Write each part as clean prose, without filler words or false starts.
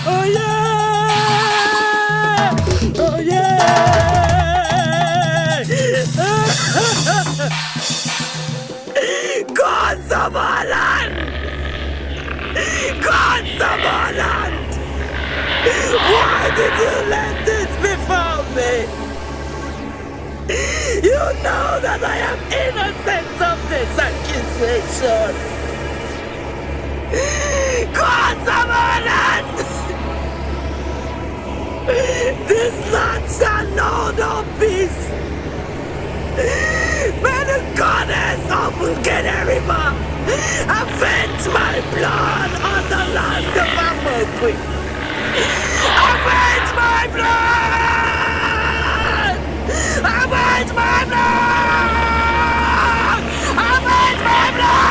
Oh yeah! Oh yeah! God, Samaland! God, Samaland! Why did you let this befall me? You know that I am innocent of this accusation. God, Samaland! This land shall know no peace. May the goddess of Bulgaria River avenge my blood on the land of Amokwi. Avenge my blood! Avenge my blood! Avenge my blood!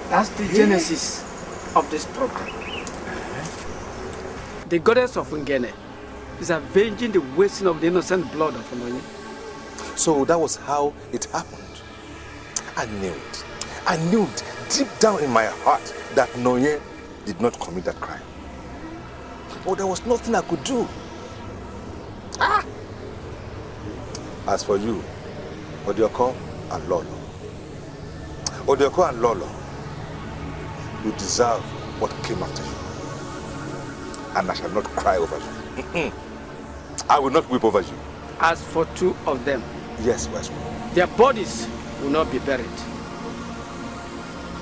That's the genesis of this problem. The goddess of Ngene is avenging the wasting of the innocent blood of Ononye. So that was how it happened. I knew it. I knew it deep down in my heart that Nonye did not commit that crime. But there was nothing I could do. As for you, Odioko and Lolo. Odioko and Lolo, you deserve what came after you. And I shall not cry over you. I will not weep over you. As for two of them, yes, Westwood, their bodies will not be buried.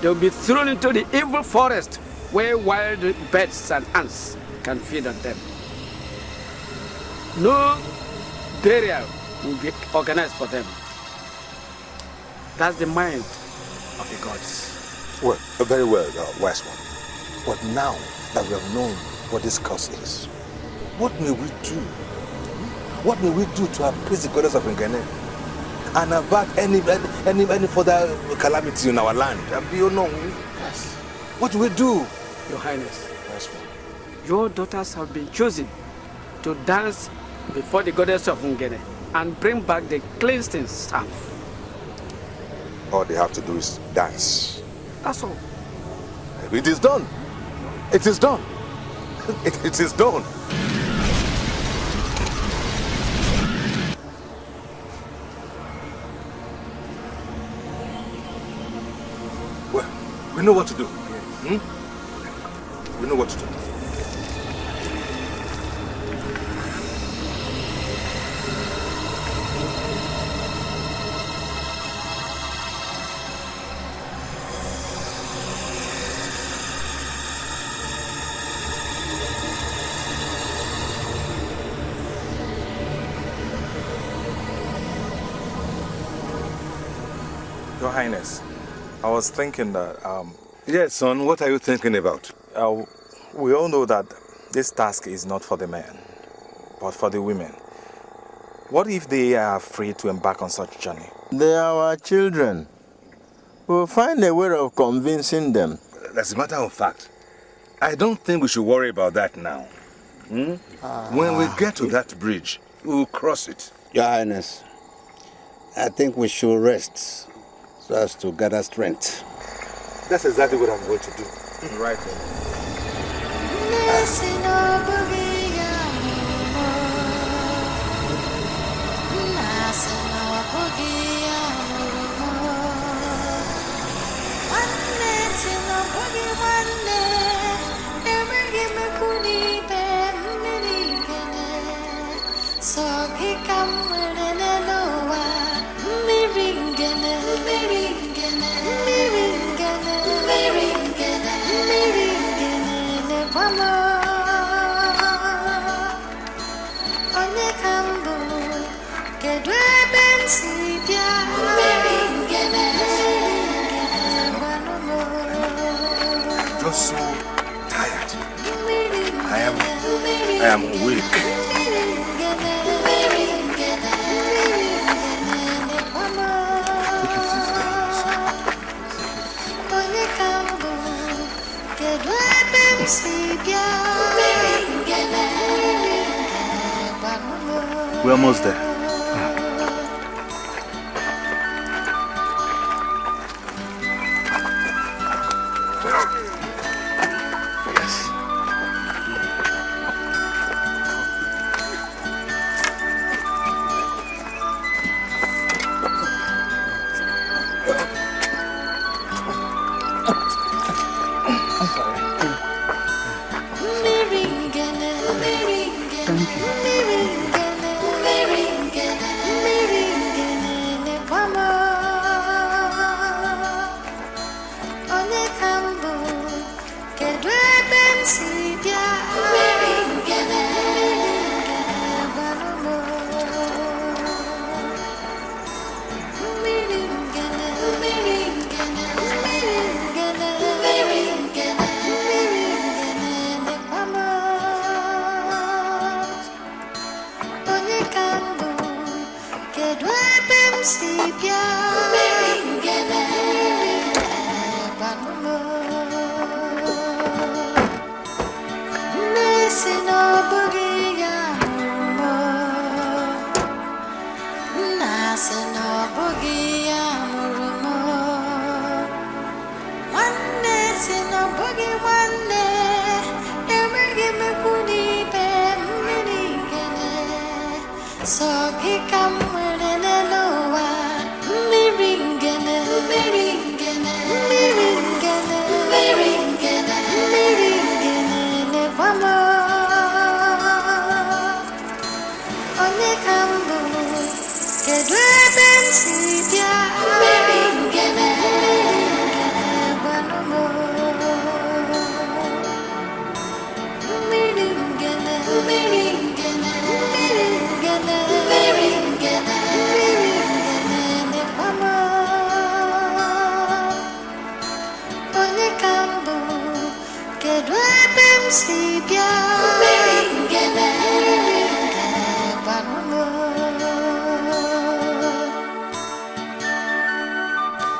They will be thrown into the evil forest where wild birds and ants can feed on them. No burial will be organized for them. That's the mind of the gods. Well, very well, wise one. But now that we have known what this curse is, what may we do? What may we do to appease the goddess of Ngene and avert any further calamity in our land? You know, yes. What do we do? Your Highness, your daughters have been chosen to dance before the goddess of Ngene and bring back the cleansing staff. All they have to do is dance. That's all. It is done. It is done. It is done. Well, we know what to do. Hmm? We know what to do. Your Highness, I was thinking that Yes, son, what are you thinking about? We all know that this task is not for the men, but for the women. What if they are free to embark on such journey? They are our children. We'll find a way of convincing them. As a matter of fact, I don't think we should worry about that now. When we get to that bridge, we'll cross it. Your Highness, I think we should rest so as to gather strength. That's exactly what I'm going to do. Right. Just so tired. I am weak. We're almost there.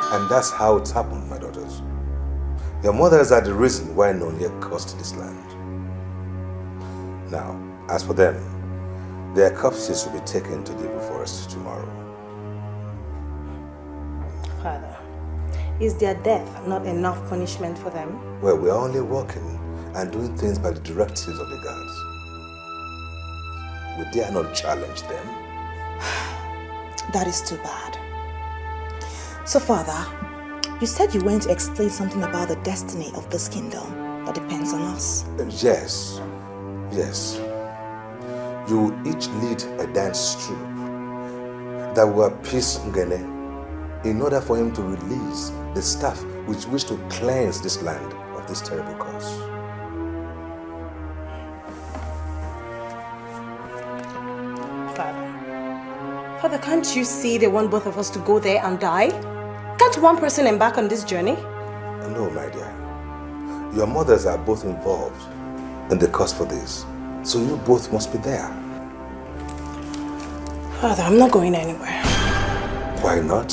And that's how it's happened, my daughters. Your mothers are the reason why Nonye cursed this land. Now, as for them, their corpses will be taken to the evil forest tomorrow. Father, is their death not enough punishment for them? Well, we are only working and doing things by the directives of the gods. We dare not challenge them. That is too bad. So, Father, you said you went to explain something about the destiny of this kingdom that depends on us. Yes. You will each lead a dance troupe that will appease Ngene in order for him to release the staff which wish to cleanse this land of this terrible curse. Father, can't you see they want both of us to go there and die? Can't one person embark on this journey? No, my dear. Your mothers are both involved in the cause for this. So you both must be there. Father, I'm not going anywhere. Why not?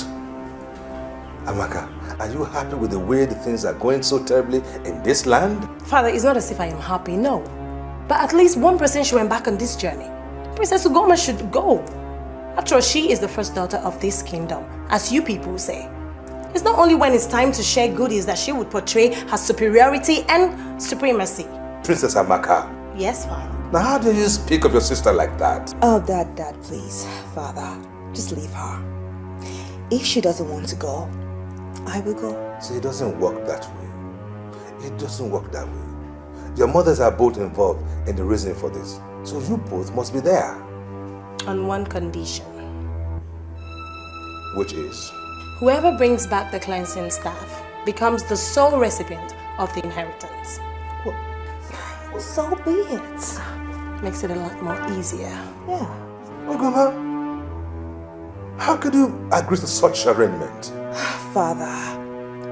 Amaka, are you happy with the way the things are going so terribly in this land? Father, it's not as if I am happy, no. But at least one person should embark on this journey. Princess Ugoma should go. After all, she is the first daughter of this kingdom, as you people say. It's not only when it's time to share goodies that she would portray her superiority and supremacy. Princess Amaka. Yes, Father. Now how do you speak of your sister like that? Oh, Dad, please. Father, just leave her. If she doesn't want to go, I will go. See, it doesn't work that way. It doesn't work that way. Your mothers are both involved in the reason for this. So you both must be there. On one condition. Which is? Whoever brings back the cleansing staff becomes the sole recipient of the inheritance. Well, so be it. Makes it a lot more easier. Yeah. Ugoma, how could you agree to such arrangement? Father,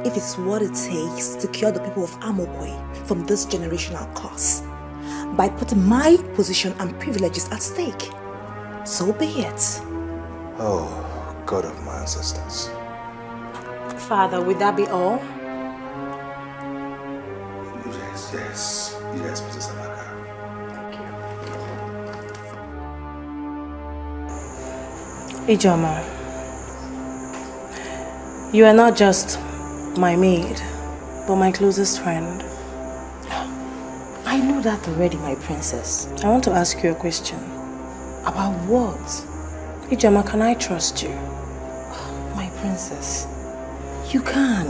if it's what it takes to cure the people of Amokwe from this generational curse, by putting my position and privileges at stake, so be it. Oh, God of my ancestors. Father, would that be all? Yes, Princess Amaka. Ijoma, you are not just my maid, but my closest friend. I know that already, my princess. I want to ask you a question. About what? Ijoma, can I trust you? My princess, you can.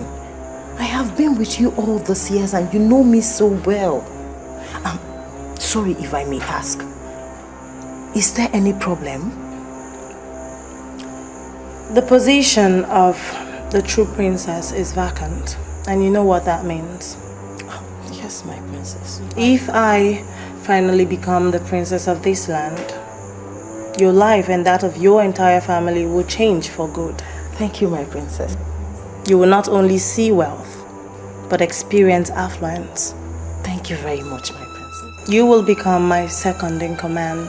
I have been with you all these years and you know me so well. I'm sorry if I may ask. Is there any problem? The position of the true princess is vacant, and you know what that means. Yes, my princess. If I finally become the princess of this land, your life and that of your entire family will change for good. Thank you, my princess. You will not only see wealth, but experience affluence. Thank you very much, my princess. You will become my second in command.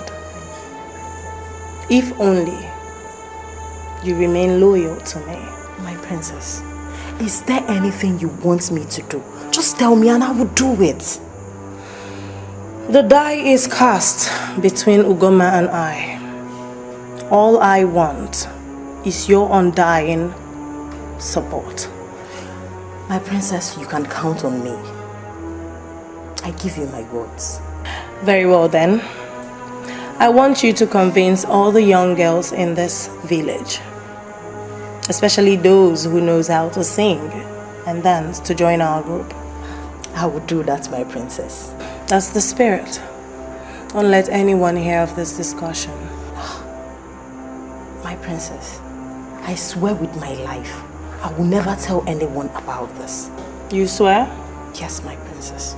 If only you remain loyal to me. My princess, is there anything you want me to do? Just tell me and I will do it. The die is cast between Ugoma and I. All I want is your undying support. My princess, you can count on me. I give you my words. Very well then. I want you to convince all the young girls in this village, especially those who knows how to sing and dance, to join our group. I will do that, my princess. That's the spirit. Don't let anyone hear of this discussion. My princess, I swear with my life, I will never tell anyone about this. You swear? Yes, my princess.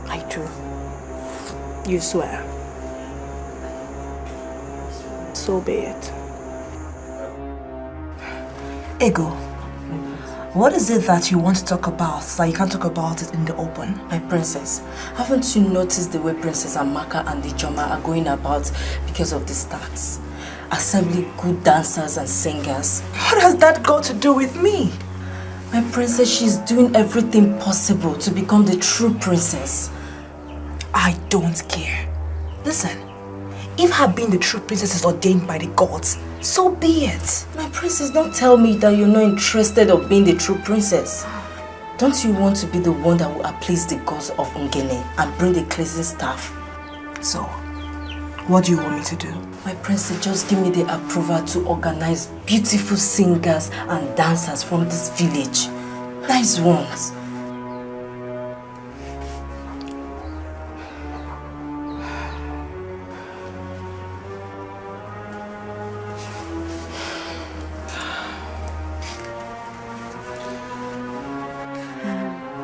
I do. You swear. So be it. Ego, what is it that you want to talk about that you can't talk about it in the open? My princess, haven't you noticed the way Princess Amaka and Ijoma are going about because of this tax? Assembling good dancers and singers. What has that got to do with me? My princess, she's doing everything possible to become the true princess. I don't care. Listen, if her being the true princess is ordained by the gods, so be it. My princess, don't tell me that you're not interested of being the true princess. Don't you want to be the one that will appease the gods of Ngene and bring the cleansing staff? So, what do you want me to do? My princess, just give me the approval to organize beautiful singers and dancers from this village. Nice ones.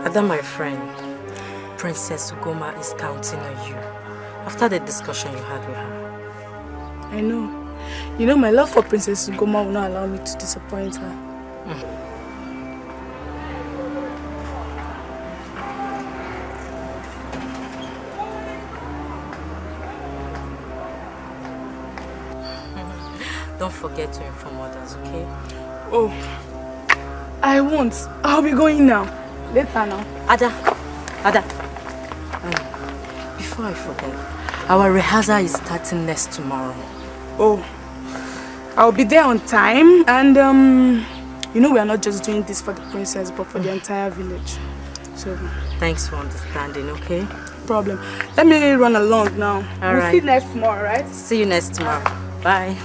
Ada, my friend, Princess Ugoma is counting on you after the discussion you had with her. I know. You know, my love for Princess Ugoma will not allow me to disappoint her. don't forget to inform others, okay? Oh, I won't. I'll be going now. Later now. Ada, before I forget, our rehearsal is starting next tomorrow. Oh, I'll be there on time, and you know we are not just doing this for the princess, but for the entire village. So thanks for understanding, okay? Problem. Let me run along now. All right. See you next tomorrow, right? See you next tomorrow. Bye.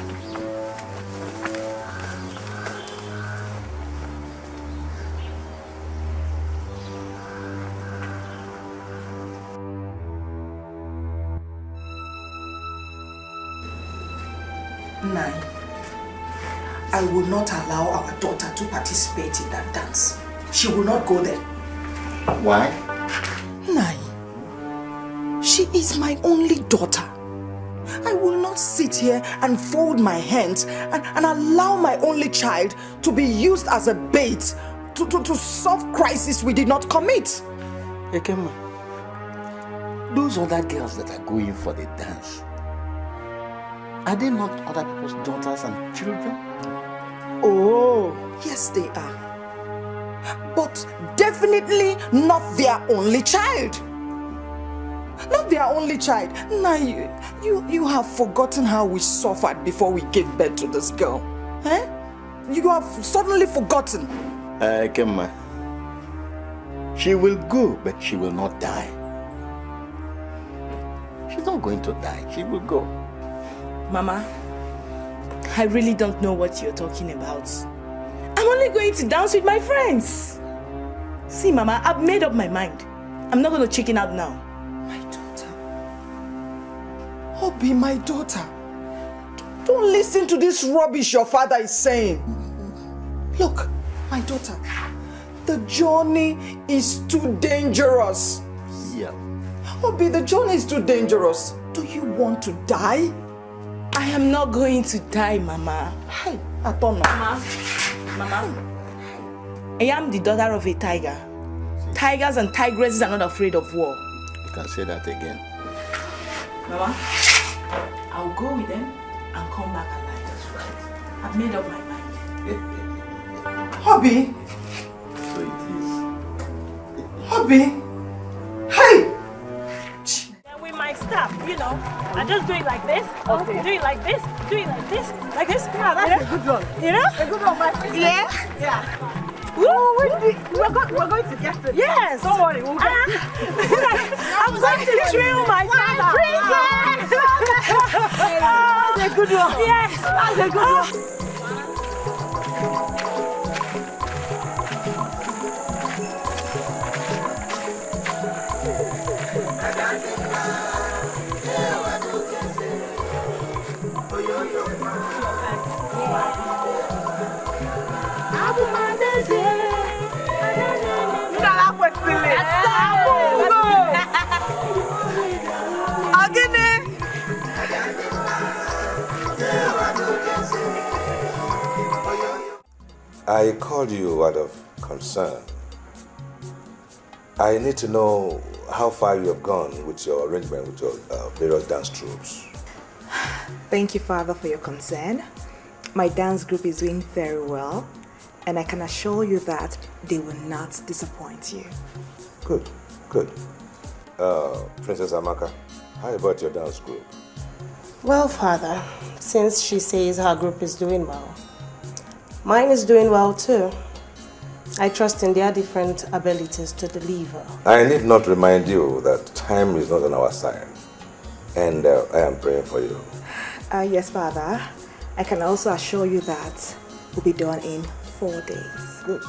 Nine. I will not allow our daughter to participate in that dance. She will not go there. Why? Nine. She is my only daughter. I will not sit here and fold my hands and allow my only child to be used as a bait to solve crisis we did not commit. Ekema, those other girls that are going for the dance, are they not other people's daughters and children? Oh, yes they are. But definitely not their only child. Not their only child. Now you have forgotten how we suffered before we gave birth to this girl. Eh? You have suddenly forgotten. Ekema, she will go, but she will not die. She's not going to die. She will go. Mama, I really don't know what you're talking about. I'm only going to dance with my friends. See, Mama, I've made up my mind. I'm not going to chicken out now. My daughter. Obi, my daughter. Don't listen to this rubbish your father is saying. Look, my daughter, the journey is too dangerous. Yeah. Obi, the journey is too dangerous. Do you want to die? I am not going to die, Mama. Hey, Atona. Mama, I am the daughter of a tiger. Tigers and tigresses are not afraid of war. You can say that again. Mama, I'll go with them and come back alive. That's right. I've made up my mind. Obi. So it is. Obi. Hey! And with my staff, you know, I just do it like this, okay. Do it like this, do it like this, like this. Yeah, that's a good one. You know? A good one, my friend. Yeah? Yeah. We're going to get it. Yes. Don't worry, we'll get it. I'm going to drill my father. That's a good one. Yes, that's a good one. I called you out of concern. I need to know how far you have gone with your arrangement with your various dance troops. Thank you, Father, for your concern. My dance group is doing very well, and I can assure you that they will not disappoint you. Good, good. Princess Amaka, how about your dance group? Well, Father, since she says her group is doing well, mine is doing well too. I trust in their different abilities to deliver. I need not remind you that time is not on our side, and I am praying for you. Yes, Father. I can also assure you that we'll be done in 4 days. Good.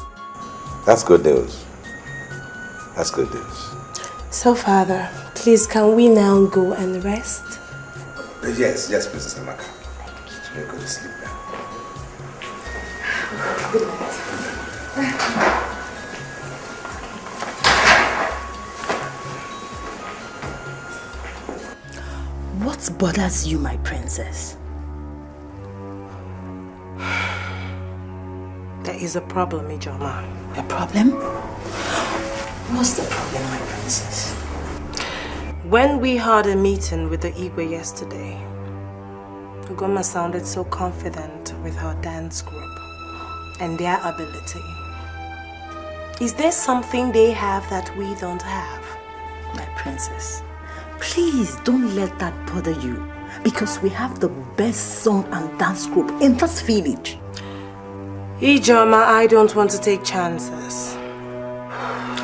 That's good news. That's good news. So, Father, please can we now go and rest? Yes, Princess Amaka. You may go to sleep now. Good night. What bothers you, my princess? There is a problem, Ijoma. A problem? What's the problem, my princess? When we had a meeting with the Igwe yesterday, Ugoma sounded so confident with her dance group and their ability. Is there something they have that we don't have? My princess, please don't let that bother you. Because we have the best song and dance group in this village. Ijoma, I don't want to take chances.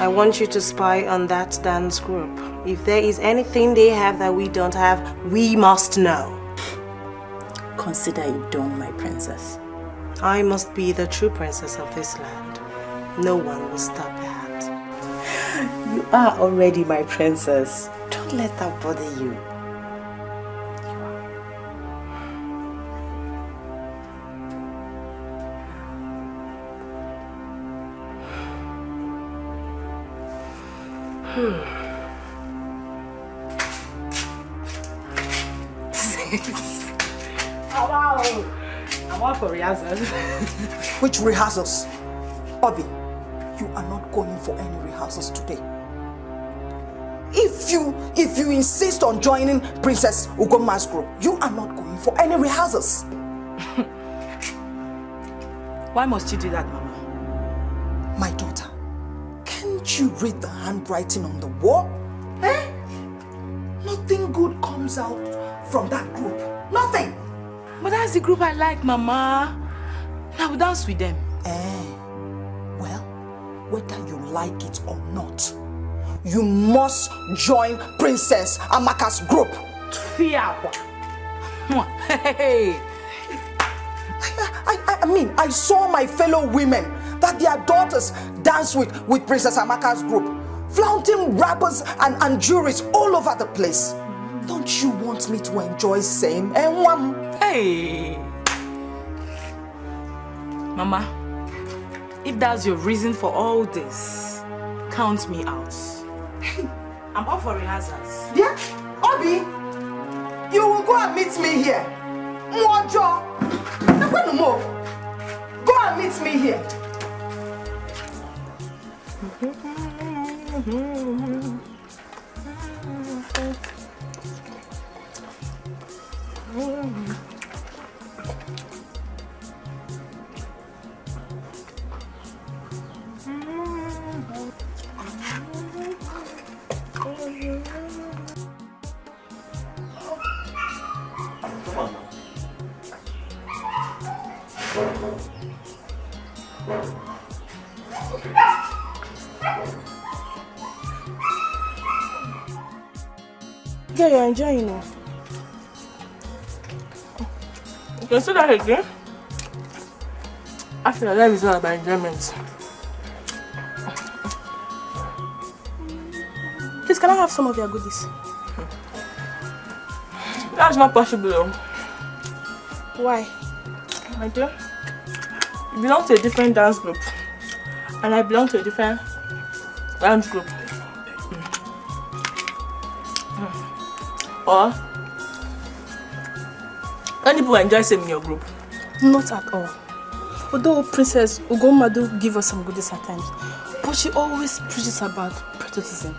I want you to spy on that dance group. If there is anything they have that we don't have, we must know. Consider it done, my princess. I must be the true princess of this land. No one will stop that. You are already my princess. Don't let that bother you. Oh, wow. I'm all for rehearsals. Which rehearsals? Obi, you are not going for any rehearsals today. If you insist on joining Princess Ugoma's group, you are not going for any rehearsals. Why must you do that, Mama? My daughter, can't you read the handwriting on the wall? Eh? Nothing good comes out from that group. Nothing. But that's the group I like, Mama. I will dance with them. Well, whether you like it or not, you must join Princess Amaka's group. Hey. I mean, I saw my fellow women that their daughters dance with Princess Amaka's group, flaunting wrappers and jewelries all over the place. Don't you want me to enjoy same? Hey! Mama, if that's your reason for all this, count me out. I'm up for rehearsals. Yeah? Obi, you will go and meet me here. Mojo! Go and meet me here. Yeah, you're enjoying it. You can say that again. I feel like life is all about enjoyment. Please, can I have some of your goodies? That's not possible though. Why? My dear, you belong to a different dance group. And I belong to a different dance group. Or any people enjoy same in your group? Not at all. Although Princess Ugoma do give us some goodies at times, but she always preaches about patriotism.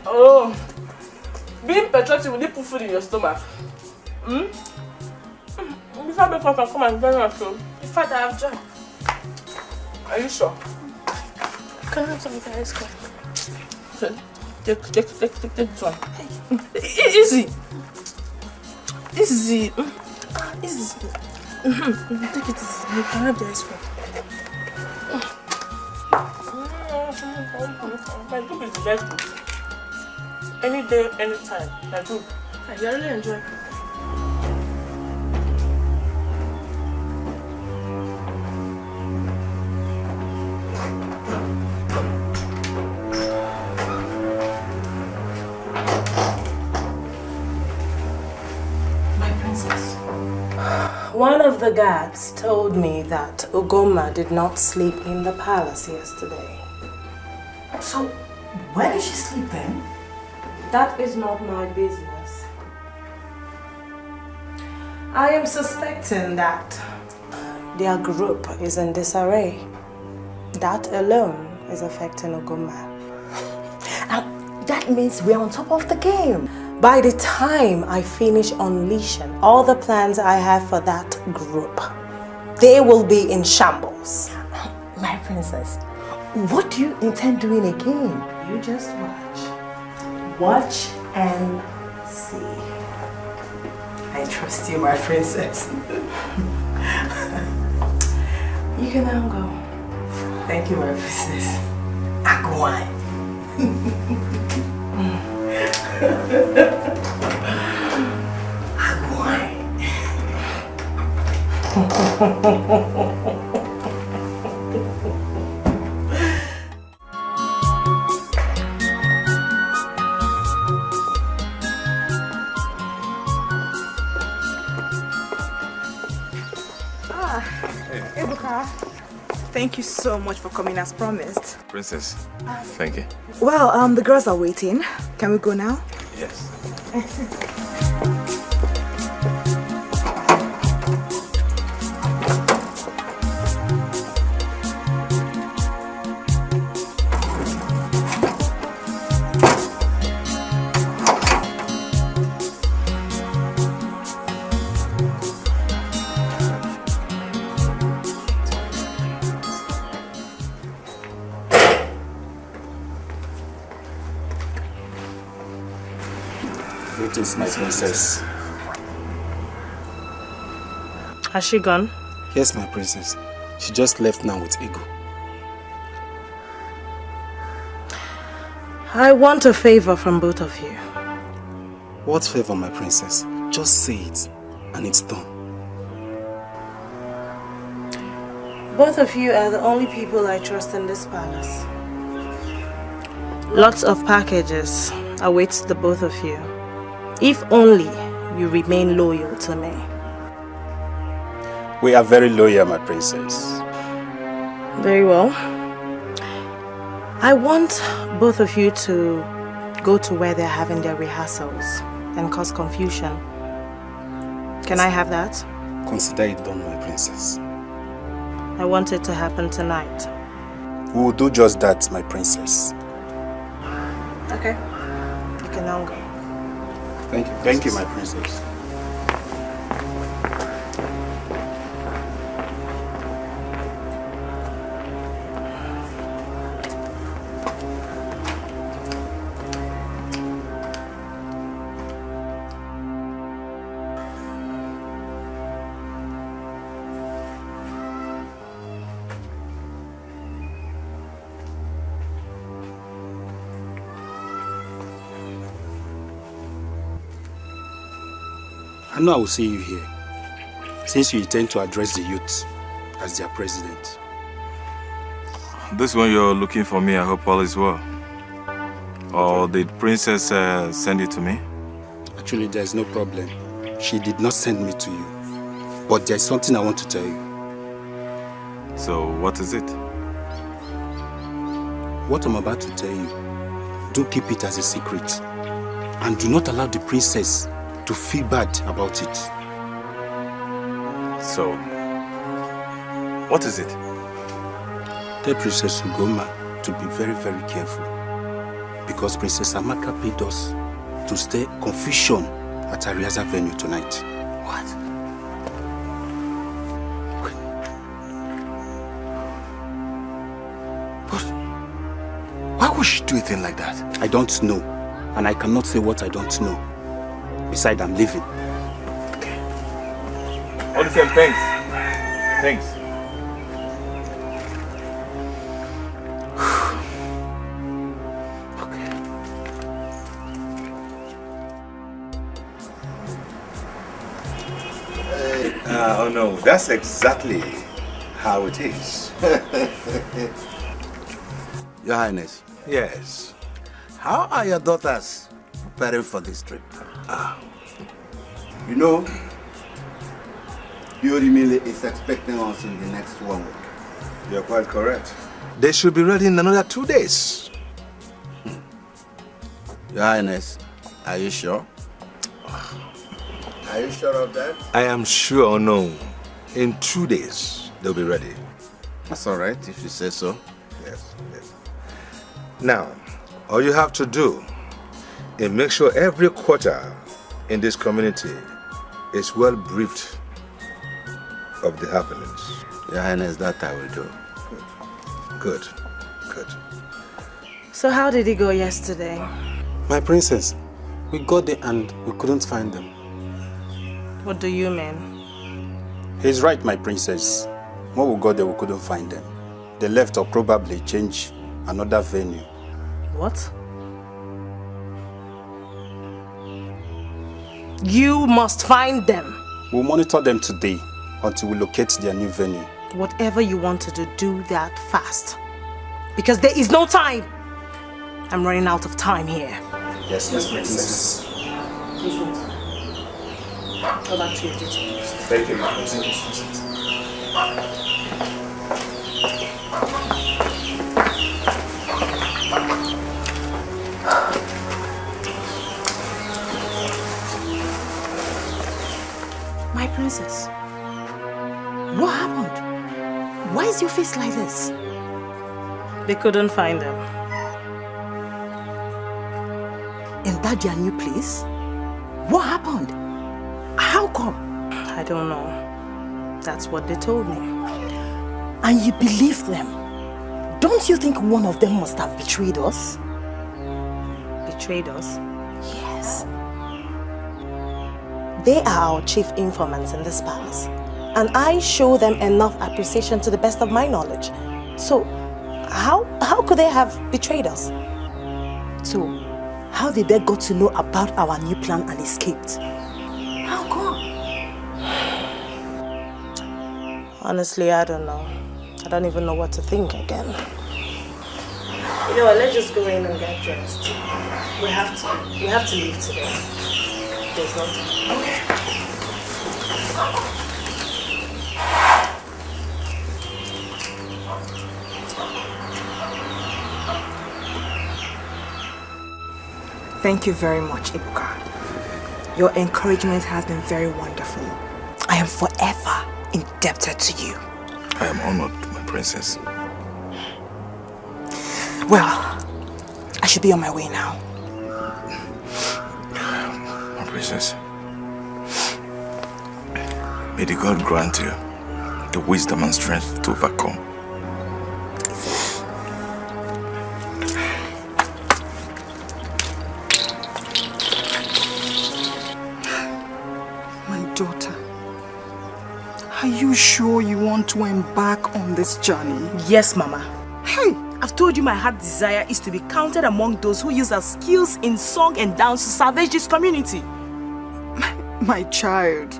Oh, being patriotic will put food in your stomach. Before I can come and join us, in fact, I have joined. Are you sure? Can I have some of your ice cream? Okay. Take this one. Hey. Easy. Easy. Easy. Take it easy. You can have the ice cream. My group is the best group. Any day, anytime. My group. I really enjoy. One of the guards told me that Ugoma did not sleep in the palace yesterday. So, where did she sleep then? That is not my business. I am suspecting that their group is in disarray. That alone is affecting Ugoma. That means we're on top of the game. By the time I finish unleashing all the plans I have for that group, they will be in shambles. My princess, what do you intend doing again? You just watch. Watch and see. I trust you, my princess. You can now go. Thank you, my princess. Agwai. Thank you so much for coming as promised. Princess, thank you. Well, the girls are waiting. Can we go now? Yes. Greetings, my princess. Has she gone? Yes, my princess. She just left now with Ego. I want a favor from both of you. What favor, my princess? Just say it, and it's done. Both of you are the only people I trust in this palace. Lots of packages awaits the both of you. If only you remain loyal to me. We are very loyal, my princess. Very well. I want both of you to go to where they're having their rehearsals and cause confusion. Can I have that? Consider it done, my princess. I want it to happen tonight. We will do just that, my princess. Okay. You can now go. Thank you. Thank you, my princess. I know I will see you here, since you intend to address the youth as their president. This one you're looking for me, I hope all is well. Or did Princess send it to me? Actually, there's no problem. She did not send me to you. But there's something I want to tell you. So, what is it? What I'm about to tell you, do keep it as a secret. And do not allow the princess to feel bad about it. So, what is it? Tell Princess Ugoma to be very, very careful. Because Princess Amaka paid us to stay confusion at her rehearsal venue tonight. What? But why would she do a thing like that? I don't know. And I cannot say what I don't know. Besides, I'm leaving. Okay. All the same, thanks. Thanks. Oh no, that's exactly how it is. Your Highness. Yes. How are your daughters preparing for this trip? You know, Yorimile is expecting us in the next 1 week. You're quite correct. They should be ready in another 2 days. Your Highness, are you sure? Are you sure of that? I am sure, no. In 2 days. they'll be ready. That's all right, if you say so. Yes, yes. Now, all you have to do is make sure every quarter in this community is well briefed of the happenings. Your Highness, that I will do. Good, good. So how did it go yesterday? My princess, we got there and we couldn't find them. What do you mean? He's right, my princess. When we got there, we couldn't find them. They left or probably changed another venue. What? You must find them. We'll monitor them today until we locate their new venue. Whatever you want to do that fast. Because there is no time. I'm running out of time here. Yes, yes, princess. Please don't. Go back to your duty post. Thank you, my princess. My princess, what happened? Why is your face like this? They couldn't find them. In that their new place? What happened? How come? I don't know. That's what they told me. And you believe them? Don't you think one of them must have betrayed us? Betrayed us? Yes. They are our chief informants in this palace. And I show them enough appreciation to the best of my knowledge. So, how could they have betrayed us? So, how did they got to know about our new plan and escaped? How come? Honestly, I don't know. I don't even know what to think again. You know what, let's just go in and get dressed. We have to leave today. There's no time. Okay. Thank you very much, Ibuka. Your encouragement has been very wonderful. I am forever indebted to you. I am honored, my princess. Well, I should be on my way now. My princess, may the God grant you the wisdom and strength to overcome. Daughter, are you sure you want to embark on this journey? Yes, Mama. Hey! I've told you my heart desire is to be counted among those who use their skills in song and dance to salvage this community. My child,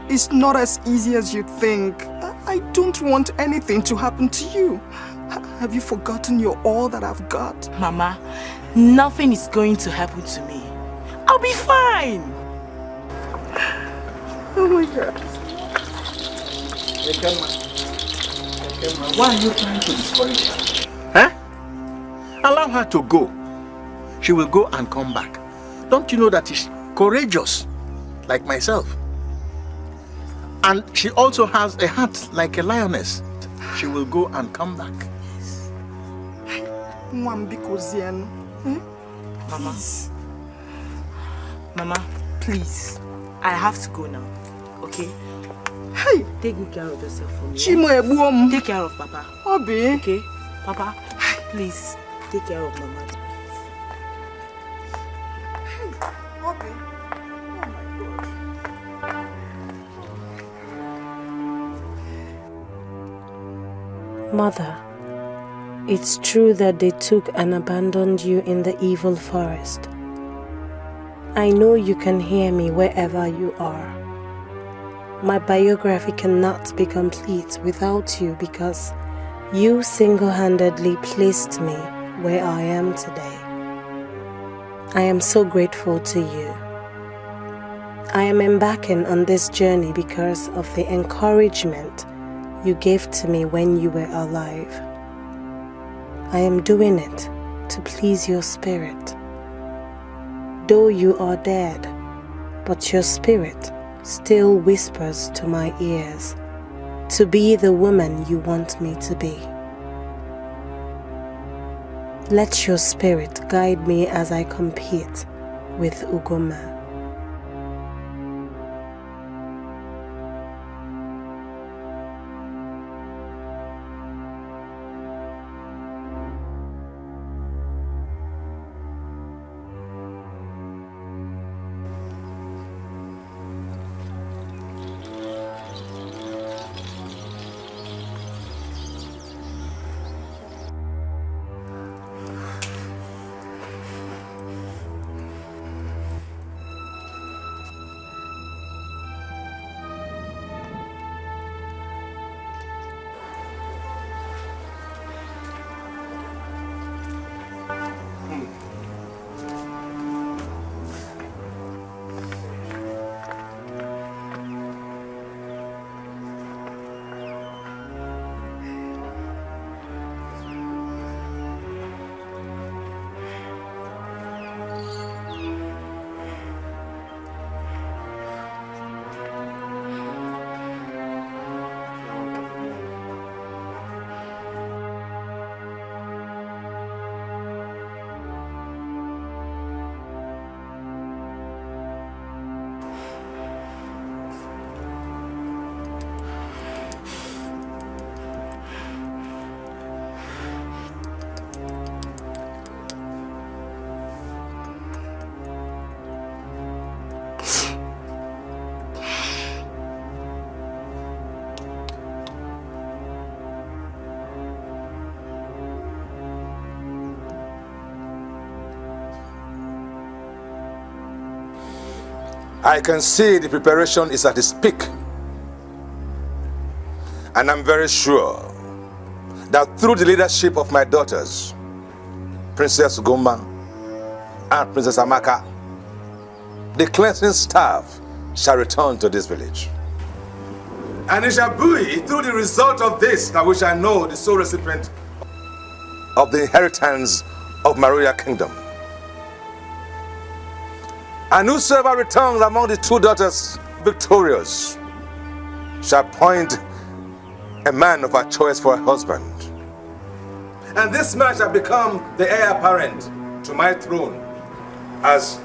it's not as easy as you think. I don't want anything to happen to you. Have you forgotten you're all that I've got? Mama, nothing is going to happen to me. I'll be fine. Oh my God. Why are you trying to discourage her? Huh? Allow her to go. She will go and come back. Don't you know that she's courageous, like myself? And she also has a heart like a lioness. She will go and come back. Bcos, Mama. Mama, please. I have to go now. Okay? Hey! Take good care of yourself for me. Chimo, take care of Papa. Obi. Okay? Papa, please take care of Mama. Hey, Obi. Oh my God. Mother, it's true that they took and abandoned you in the evil forest. I know you can hear me wherever you are. My biography cannot be complete without you because you single-handedly placed me where I am today. I am so grateful to you. I am embarking on this journey because of the encouragement you gave to me when you were alive. I am doing it to please your spirit. Though you are dead, but your spirit still whispers to my ears, to be the woman you want me to be. Let your spirit guide me as I compete with Ugoma. I can see the preparation is at its peak. And I'm very sure that through the leadership of my daughters, Princess Ugoma and Princess Amaka, the cleansing staff shall return to this village. And it shall be through the result of this that we shall know the sole recipient of the inheritance of my royal kingdom. And whosoever returns among the two daughters victorious shall appoint a man of her choice for a husband. And this man shall become the heir apparent to my throne, as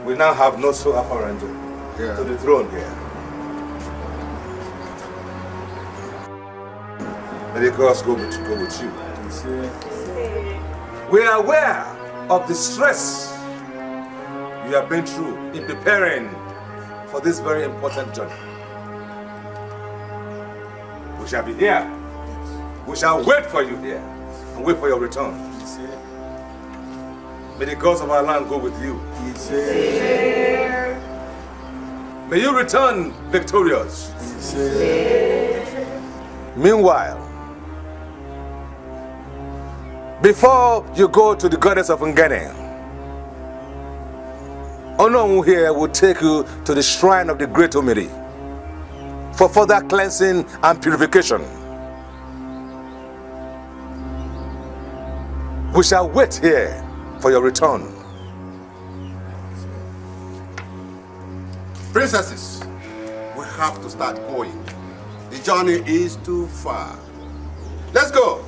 we now have no sole apparent to the throne here. May the gods go with you. We are aware of the stress you have been through in preparing for this very important journey. We shall be here. We shall wait for you here and wait for your return. May the gods of our land go with you. May you return victorious. Meanwhile, before you go to the goddess of Ngene, Ono here will take you to the shrine of the great Omiri for further cleansing and purification. We shall wait here for your return. Princesses, we have to start going. The journey is too far. Let's go.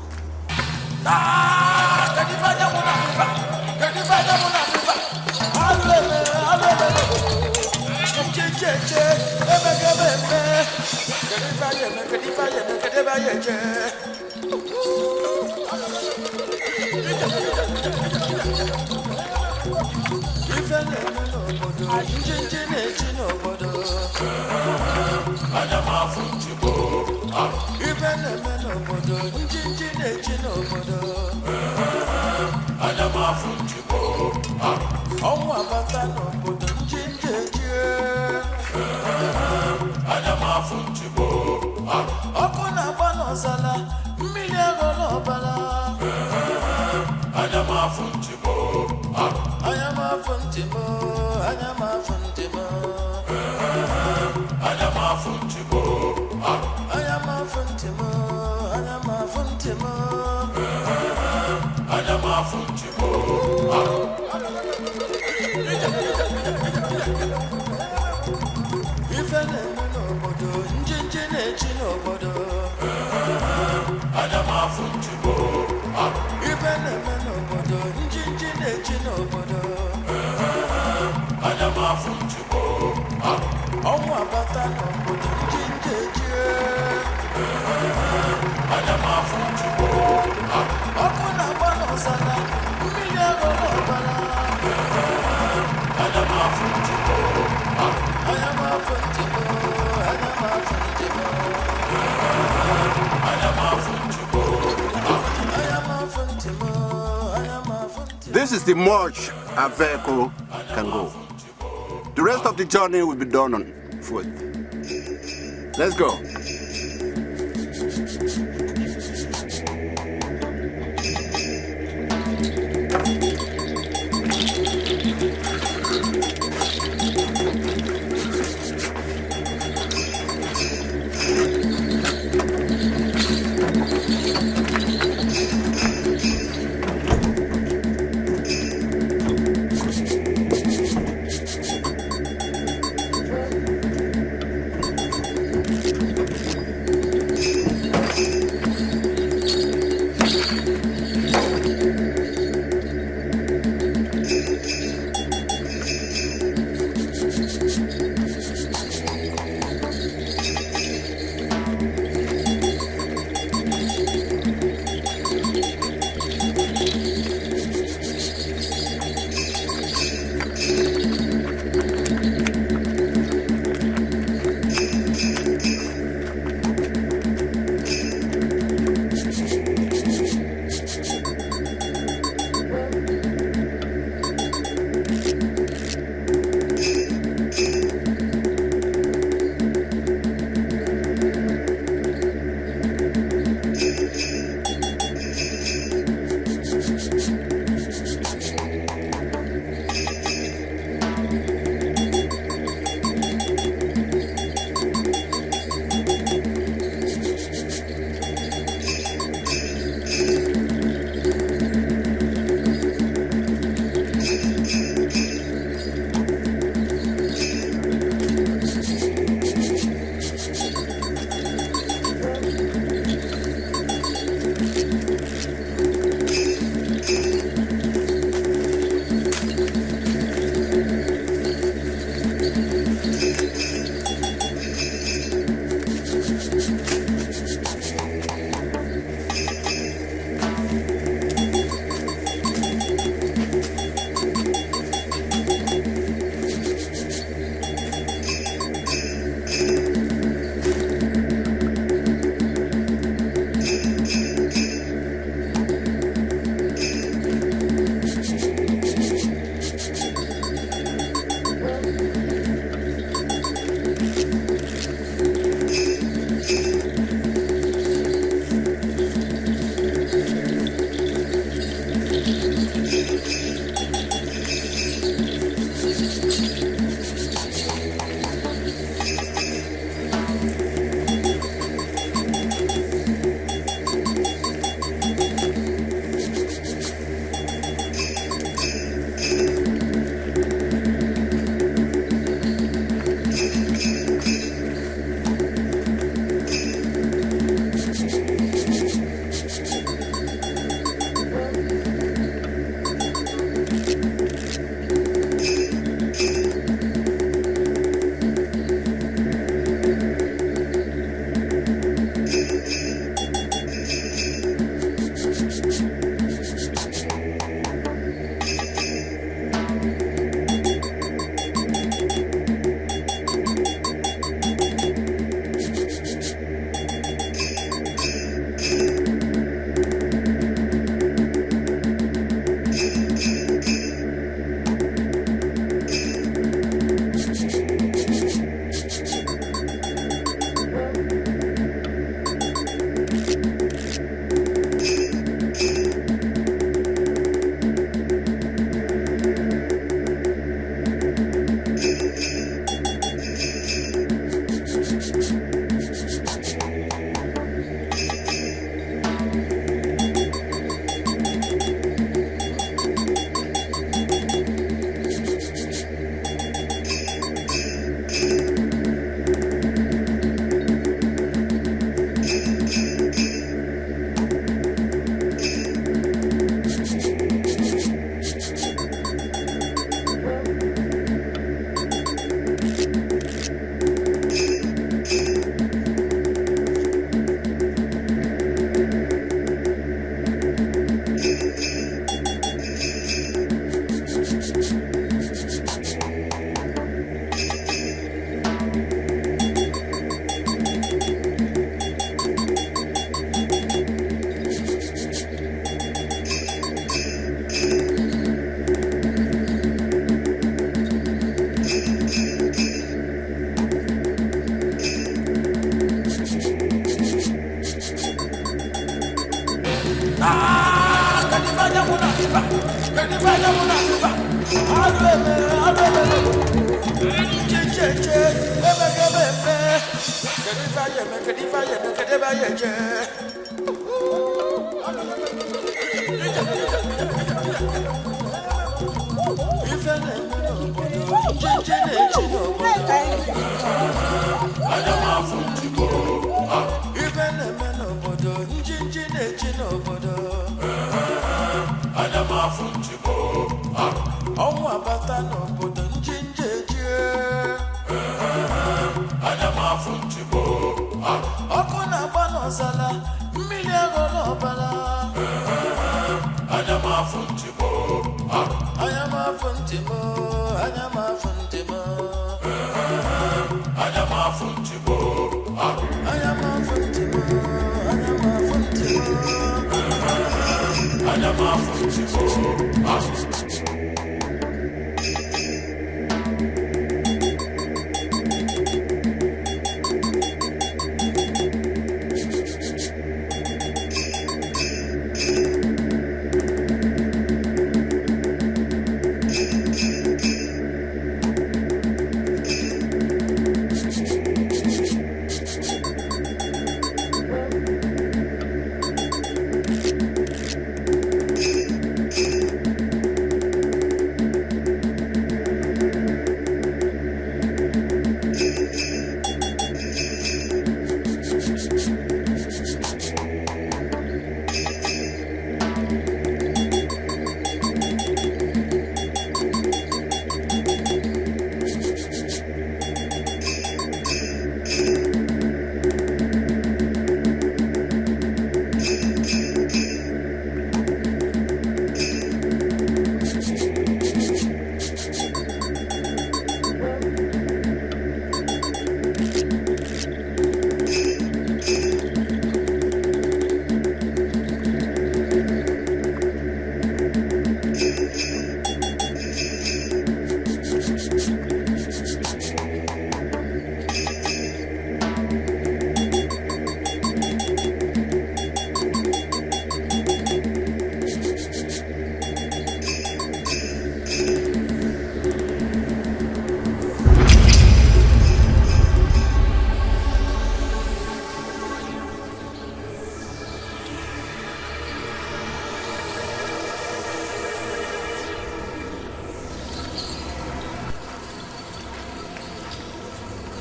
This is the much a vehicle can go. The rest of the journey will be done on foot. Let's go.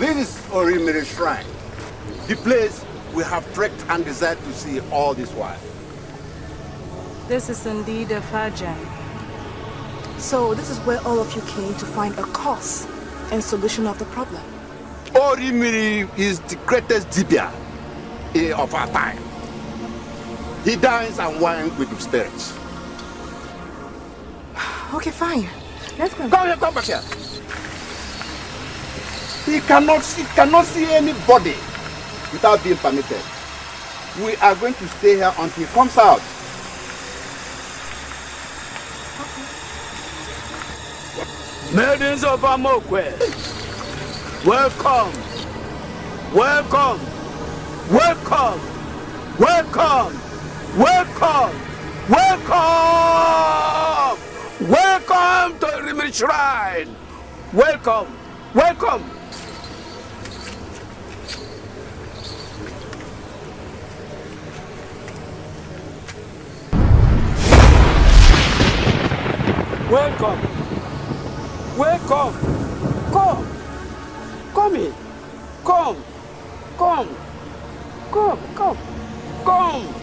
This is Orimiri Shrine, the place we have trekked and desired to see all this while. This is indeed a virgin. So this is where all of you came to find a cause and solution of the problem. Orimiri is the greatest Dibia of our time. He dines and wines with the spirits. Okay, fine. Let's go. Come here, come back here. He cannot see anybody without being permitted. We are going to stay here until he comes out. Maidens of Amokwe, welcome, welcome, welcome, welcome, welcome, welcome, welcome to Orimiri Shrine. Welcome, welcome. Welcome. Welcome. Come. Come in. Come. Come. Come. Come. Come.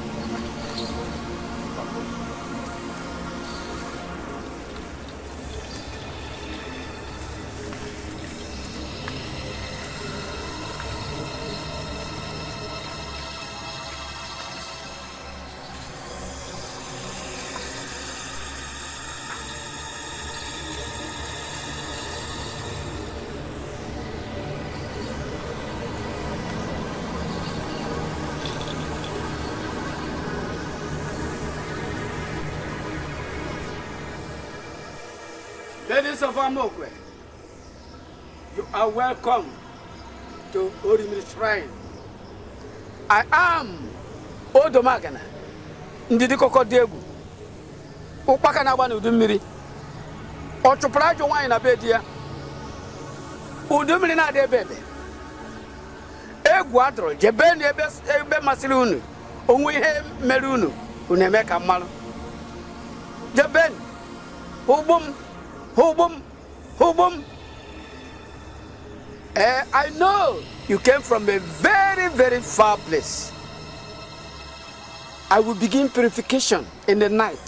Ladies of Amokwe, you are welcome to Orimiri Shrine. I am Odomagana, Ndidi Kokodegu, Upaka na Wanu Dumiri, Ochoprajo wine a bedia. Udumina de baby. Guadro, Jeben Ebe Masilunu, Unwe Merunu, Unemeka Malo. Jeben, Hobum, Hobum. I know you came from a very, very far place. I will begin purification in the night.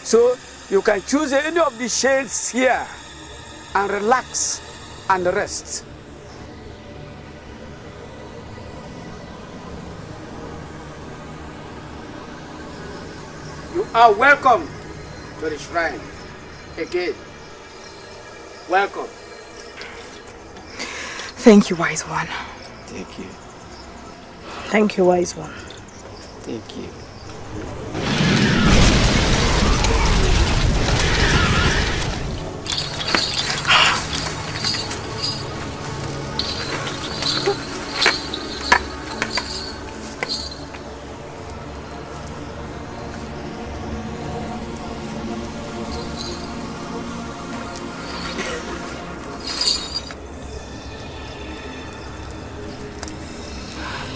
So you can choose any of the shades here and relax and rest. You are welcome to the shrine again. Welcome. Thank you, Wise One. Thank you. Thank you, Wise One. Thank you.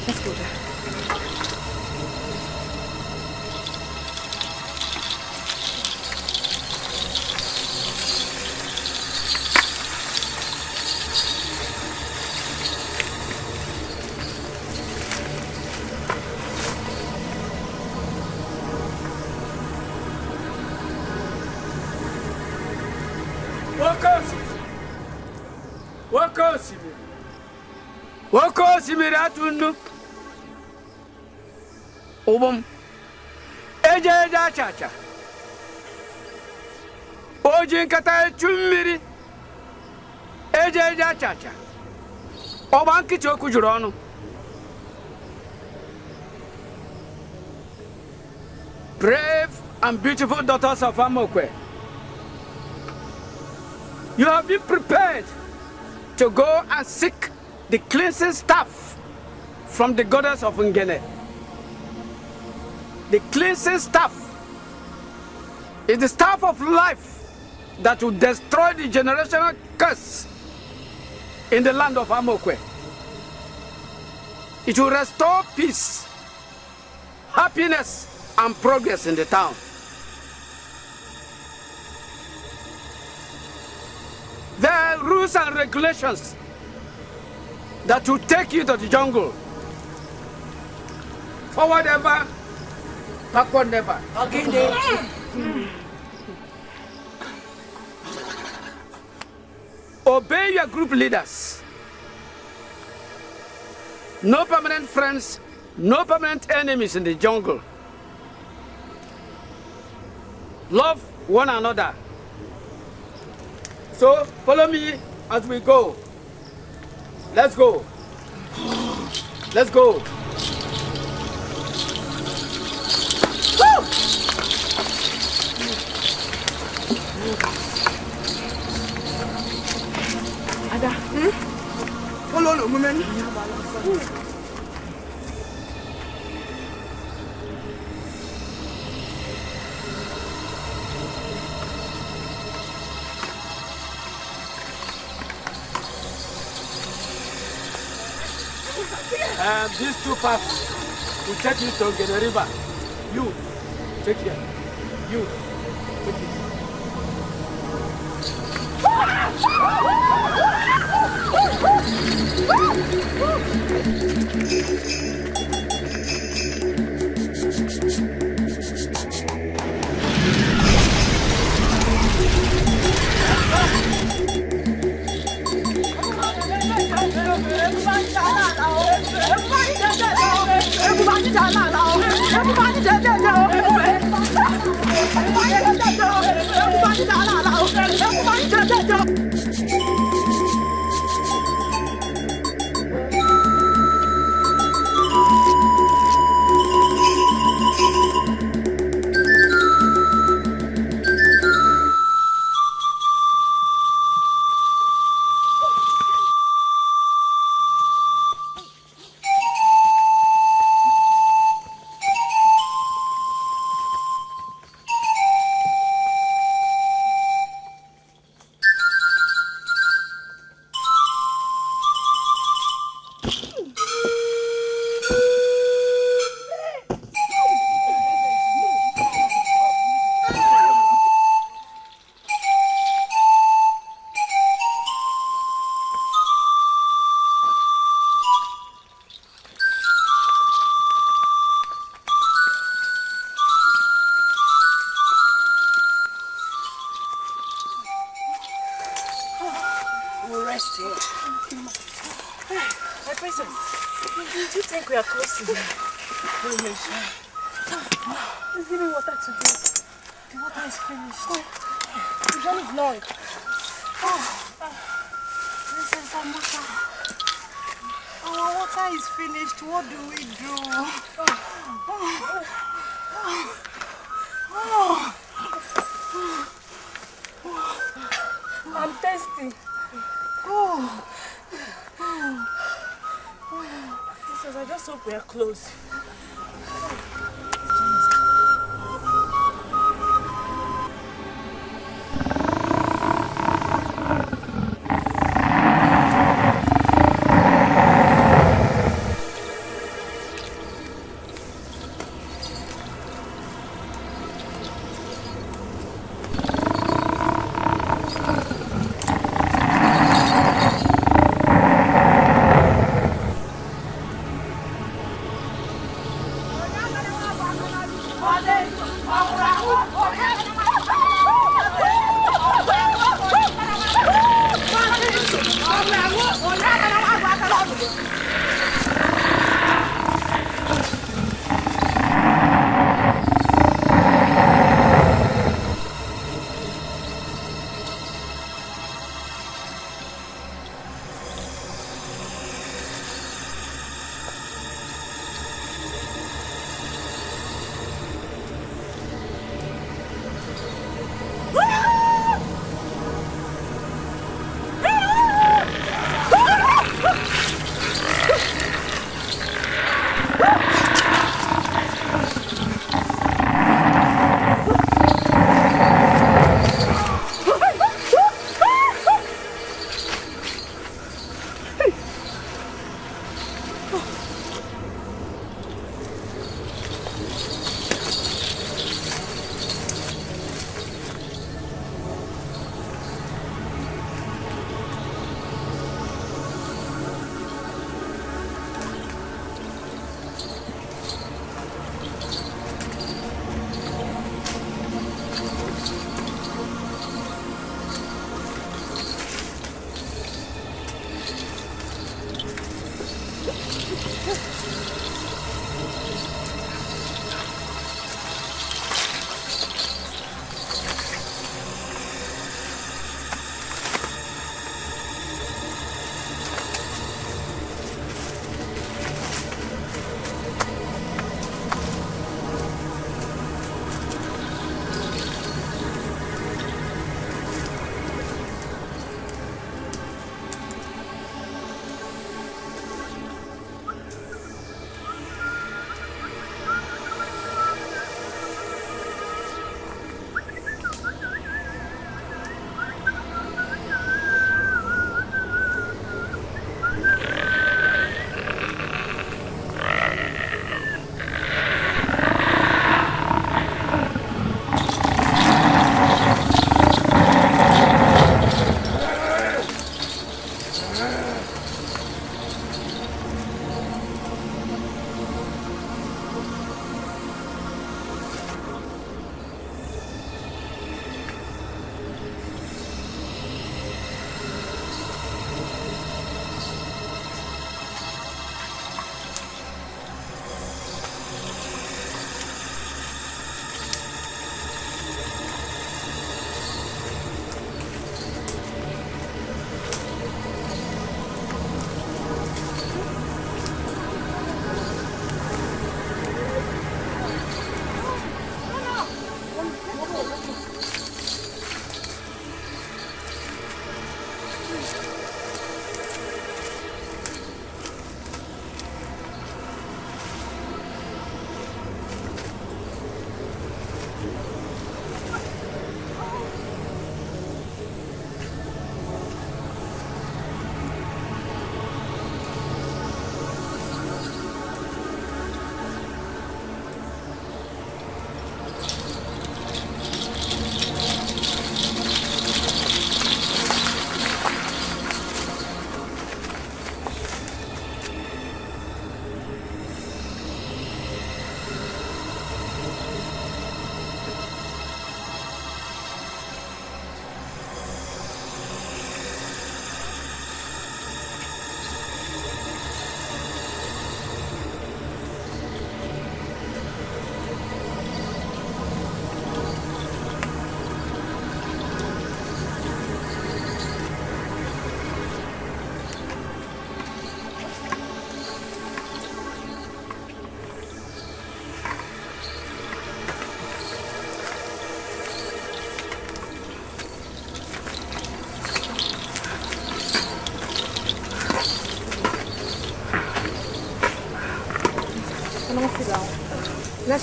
Let's go there. Wako simiratu Ubum Eja chacha Ojin kata chumiri Eja chacha Obanki choku jurono Brave and beautiful daughters of Amokwe, you have been prepared to go and seek the cleansing staff from the goddess of Ngene. The cleansing staff is the staff of life that will destroy the generational curse in the land of Amokwe. It will restore peace, happiness, and progress in the town. There are rules and regulations that will take you to the jungle. Forward ever, backward never. Obey your group leaders. No permanent friends, no permanent enemies in the jungle. Love one another. So follow me as we go. Let's go. Let's go. Woo! Ada, follow the woman. These two paths will take you to the river. You, take here. You, take it. Everybody rest here. My princess, do you think we are close to the finish? Just give me water to drink. The water is finished. The journey is long. Princess Amaka, our water is finished. What do we do? I'm thirsty. Princess, I just hope we are close.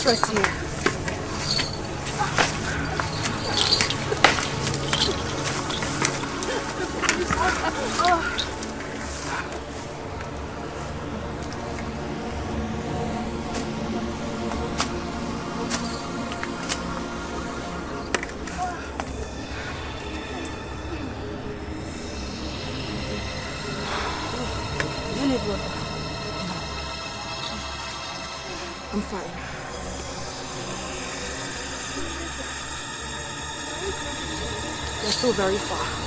stress you. I'm fine. We're still very far.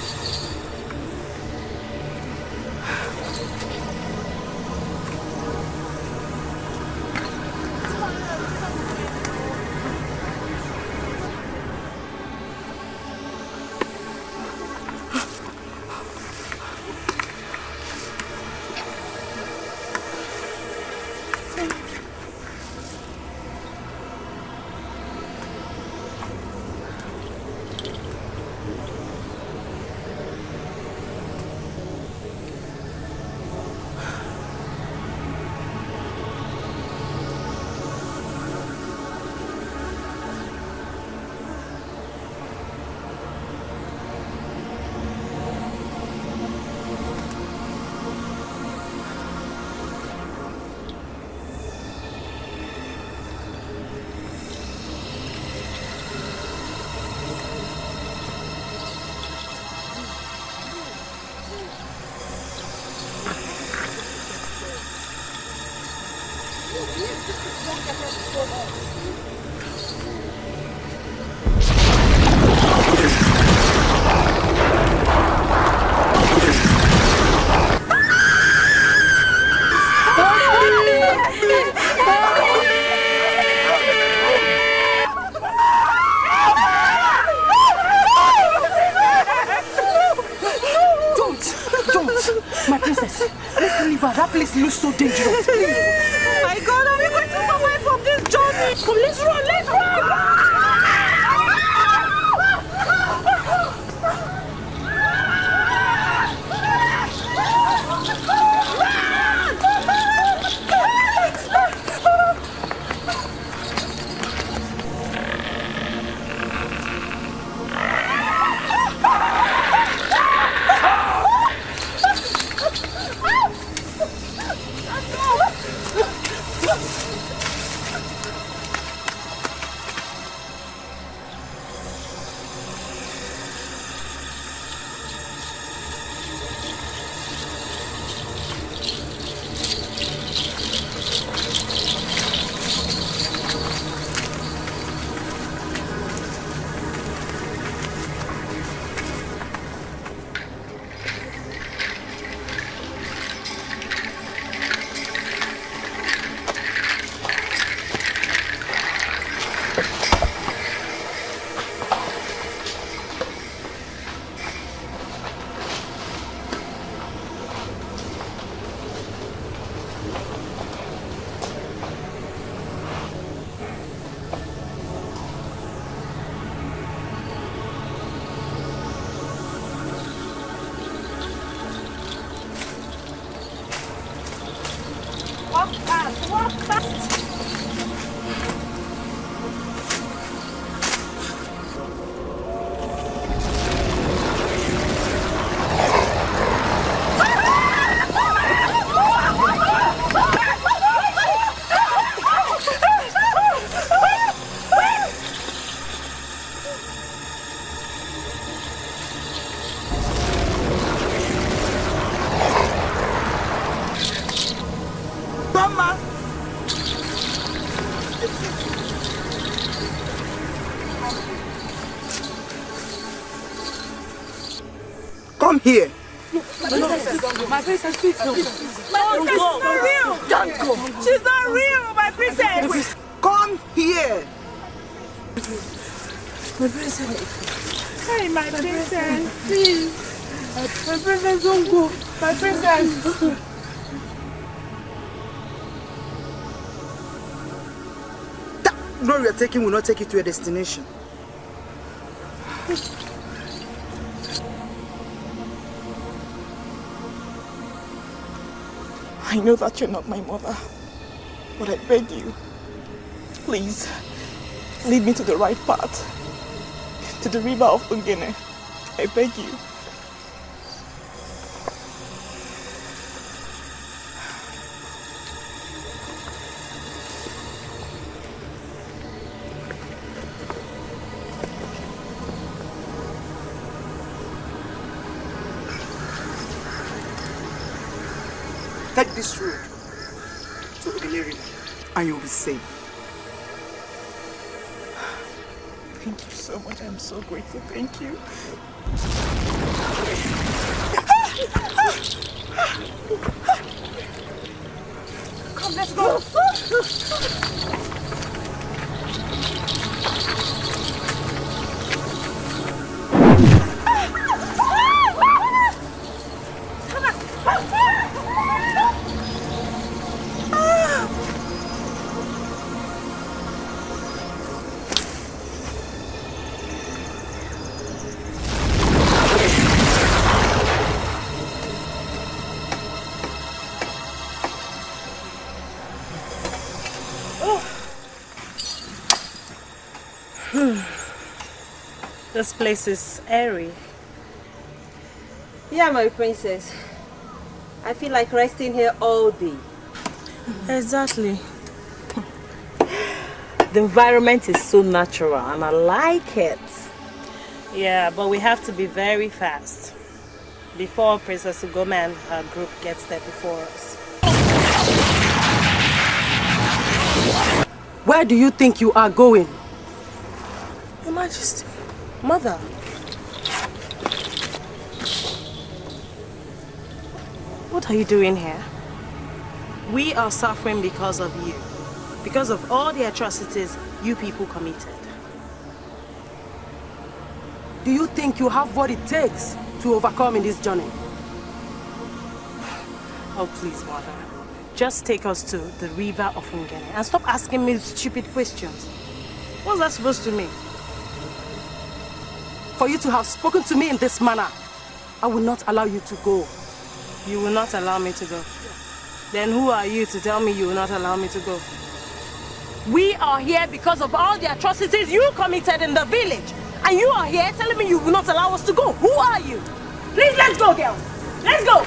My princess, let's leave her. That place looks so dangerous. Please. Oh my God, are we going to survive from this journey? Come, let's run, let's run! Come here. My princess, please don't. My princess, she's not real. Don't go. She's not real, my princess. Come here. My princess. Hey, my princess, please. My princess, don't go. My princess. That road you're taking will not take you to your destination. I know that you're not my mother, but I beg you, Please, lead me to the right path. To the river of Ungene. I beg you. Take this road to Ungene River and you'll be safe. Thank you so much. I'm so grateful. Thank you. Come, let's go. This place is airy. Yeah, my princess. I feel like resting here all day. Exactly. The environment is so natural and I like it. Yeah, but we have to be very fast before Princess Ugoma and her group gets there before us. Where do you think you are going? Your Majesty. Mother. What are you doing here? We are suffering because of you. Because of all the atrocities you people committed. Do you think you have what it takes to overcome in this journey? Oh, please, Mother. Just take us to the river of Ungene and stop asking me stupid questions. What's that supposed to mean? For you to have spoken to me in this manner, I will not allow you to go. You will not allow me to go? Then who are you to tell me you will not allow me to go? We are here because of all the atrocities you committed in the village. And you are here telling me you will not allow us to go. Who are you? Please, let's go, girls. Let's go.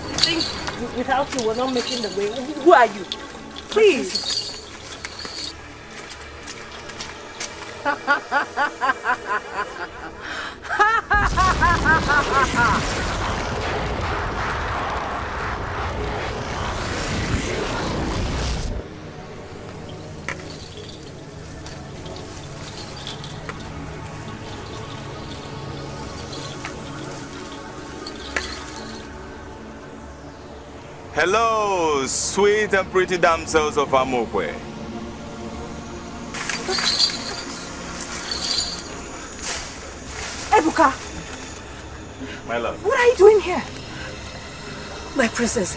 You think without you we're not making the way? Who are you? Please. Hello, sweet and pretty damsels of Amokwe. Ebuka! My love. What are you doing here? My princess,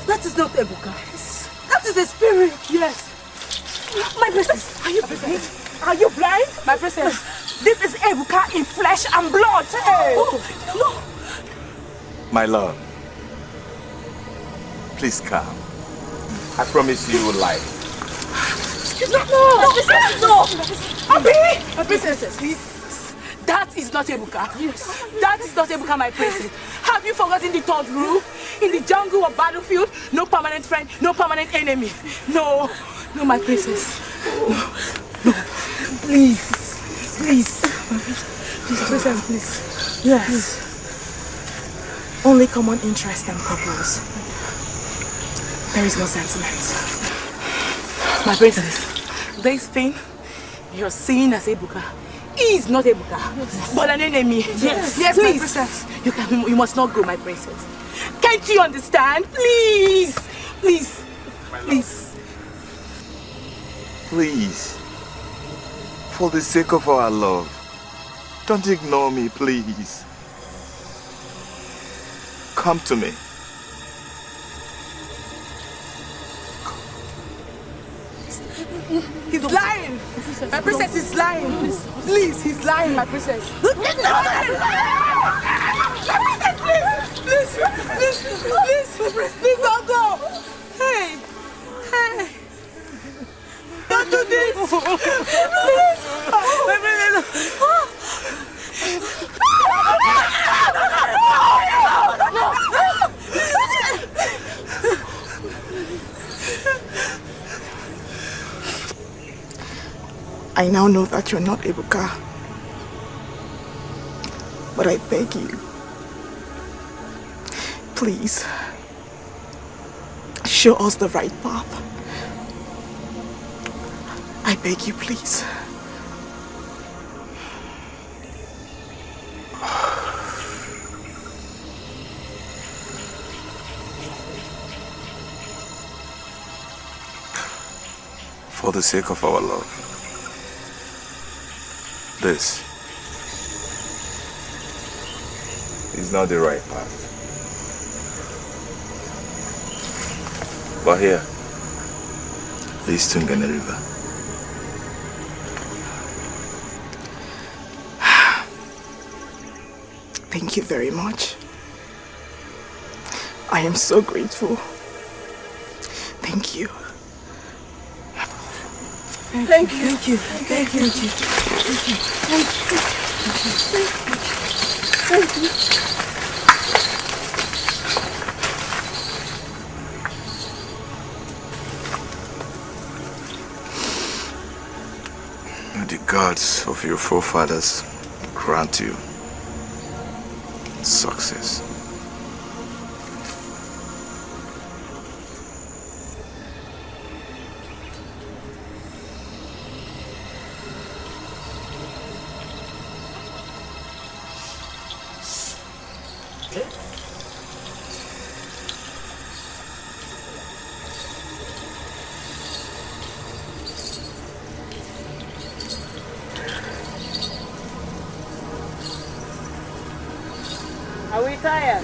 that is not Ebuka. That is a spirit. Yes. My princess, are you blind? Are you blind? My princess, this is Ebuka in flesh and blood. Hey. Oh, no. My love. Please come. I promise you will like. Excuse me. No, princess, no. Abi! My princess, please. That is not Ebuka. Yes. That is not Ebuka, my princess. Have you forgotten the third rule? In the jungle or battlefield, no permanent friend, no permanent enemy. No. No, my princess. No. Please. Please. Please, princess, please. Yes. Please. Only common interest and purpose. There is no sentiment. My princess, this thing you're seeing as Ebuka is not Ebuka, but an enemy. Yes, yes, please. My princess. You must not go, my princess. Can't you understand? Please, please, please. Please. For the sake of our love, don't ignore me, please. Come to me. He's lying. My princess is lying. Please, he's lying, my princess. My princess, please, don't go. Hey, hey. Don't do this. Please. My princess. I now know that you're not Ebuka. But I beg you, please, show us the right path. I beg you, please. For the sake of our love, this is not the right path. But here leads to Ngene River. Thank you very much. I am so grateful. Thank you. Thank you. Thank you. Thank you. Thank you. Thank you. Thank you. May the gods of your forefathers grant you success. Are we tired?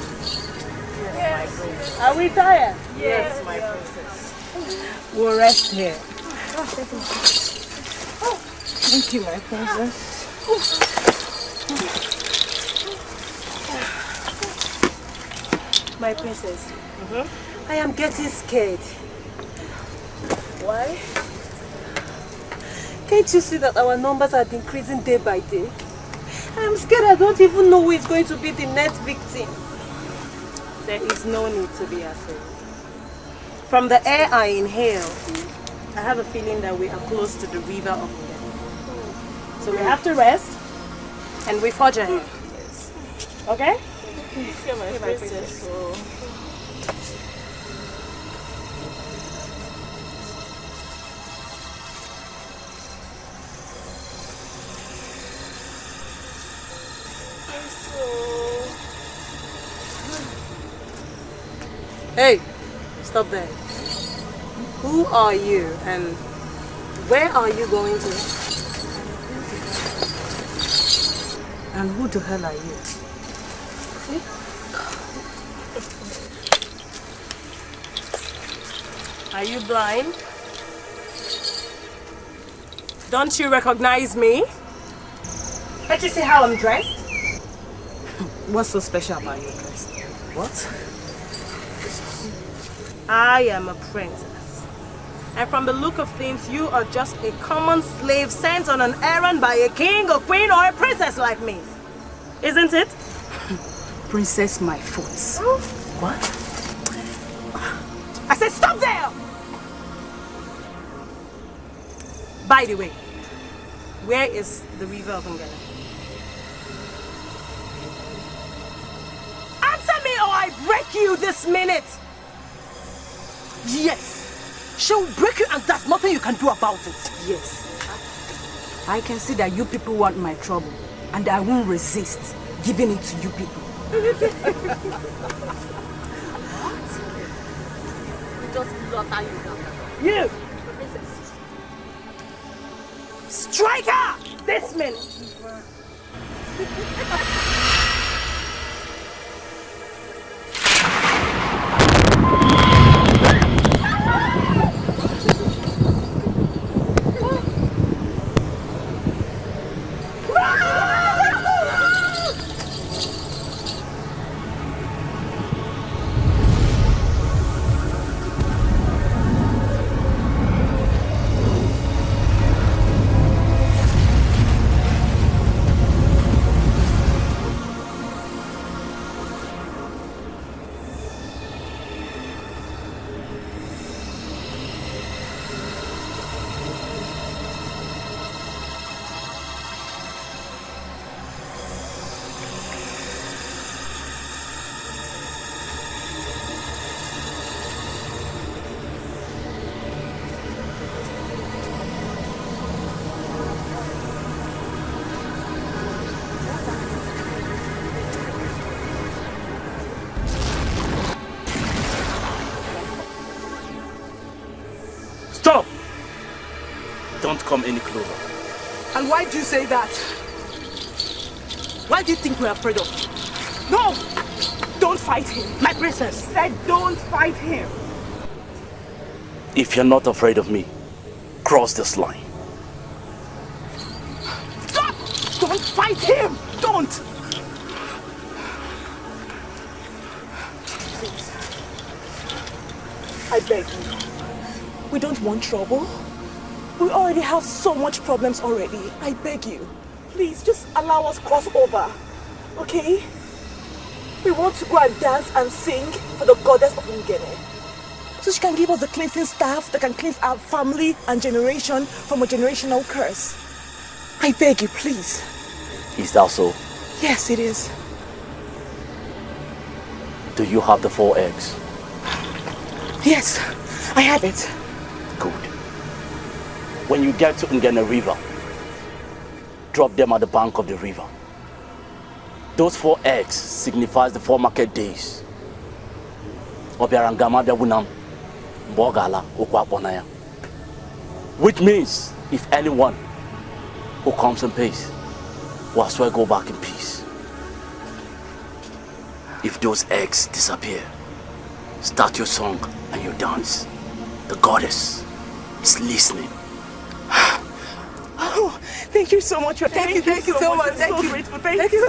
Yes. Are we tired? Yes, my princess. We'll rest here. Thank you, my princess. My princess, I am getting scared. Why? Can't you see that our numbers are increasing day by day? I am scared I don't even know who is going to be the next victim. There is no need to be afraid. From the air I inhale, I have a feeling that we are close to the river of Ngene. So we have to rest and we forge ahead. Okay? Okay, my princess. Hey, stop there. Who are you and where are you going to? And who the hell are you? Are you blind? Don't you recognize me? Can't you see how I'm dressed? What's so special about your dress? What? I am a princess. And from the look of things, you are just a common slave sent on an errand by a king, a queen, or a princess like me. Isn't it? Princess my foot. What? I said stop there! By the way, where is the river of Ngene? Answer me or I break you this minute! Yes. She will break you and there's nothing you can do about it. Yes. I can see that you people want my trouble and I won't resist giving it to you people. What? We just slaughter you now. You! Strike her! This minute! come any closer. And why do you say that? Why do you think we're afraid of him? No! Don't fight him. My princess said don't fight him. If you're not afraid of me, cross this line. Don't fight him! Don't! Please. I beg you. We don't want trouble. We already have so much problems already. I beg you. Please, just allow us cross over. Okay? We want to go and dance and sing for the goddess of Ngene. So she can give us the cleansing staff that can cleanse our family and generation from a generational curse. I beg you, please. Is that so? Yes, it is. Do you have the 4 eggs? Yes, I have it. Good. When you get to Ngene River, drop them at the bank of the river. Those 4 eggs signifies the 4 market days. Which means if anyone who comes in peace will as well go back in peace. If those eggs disappear, start your song and your dance. The goddess is listening. Oh, thank you so much. Thank you so much. Thank you. Grateful. Thank you.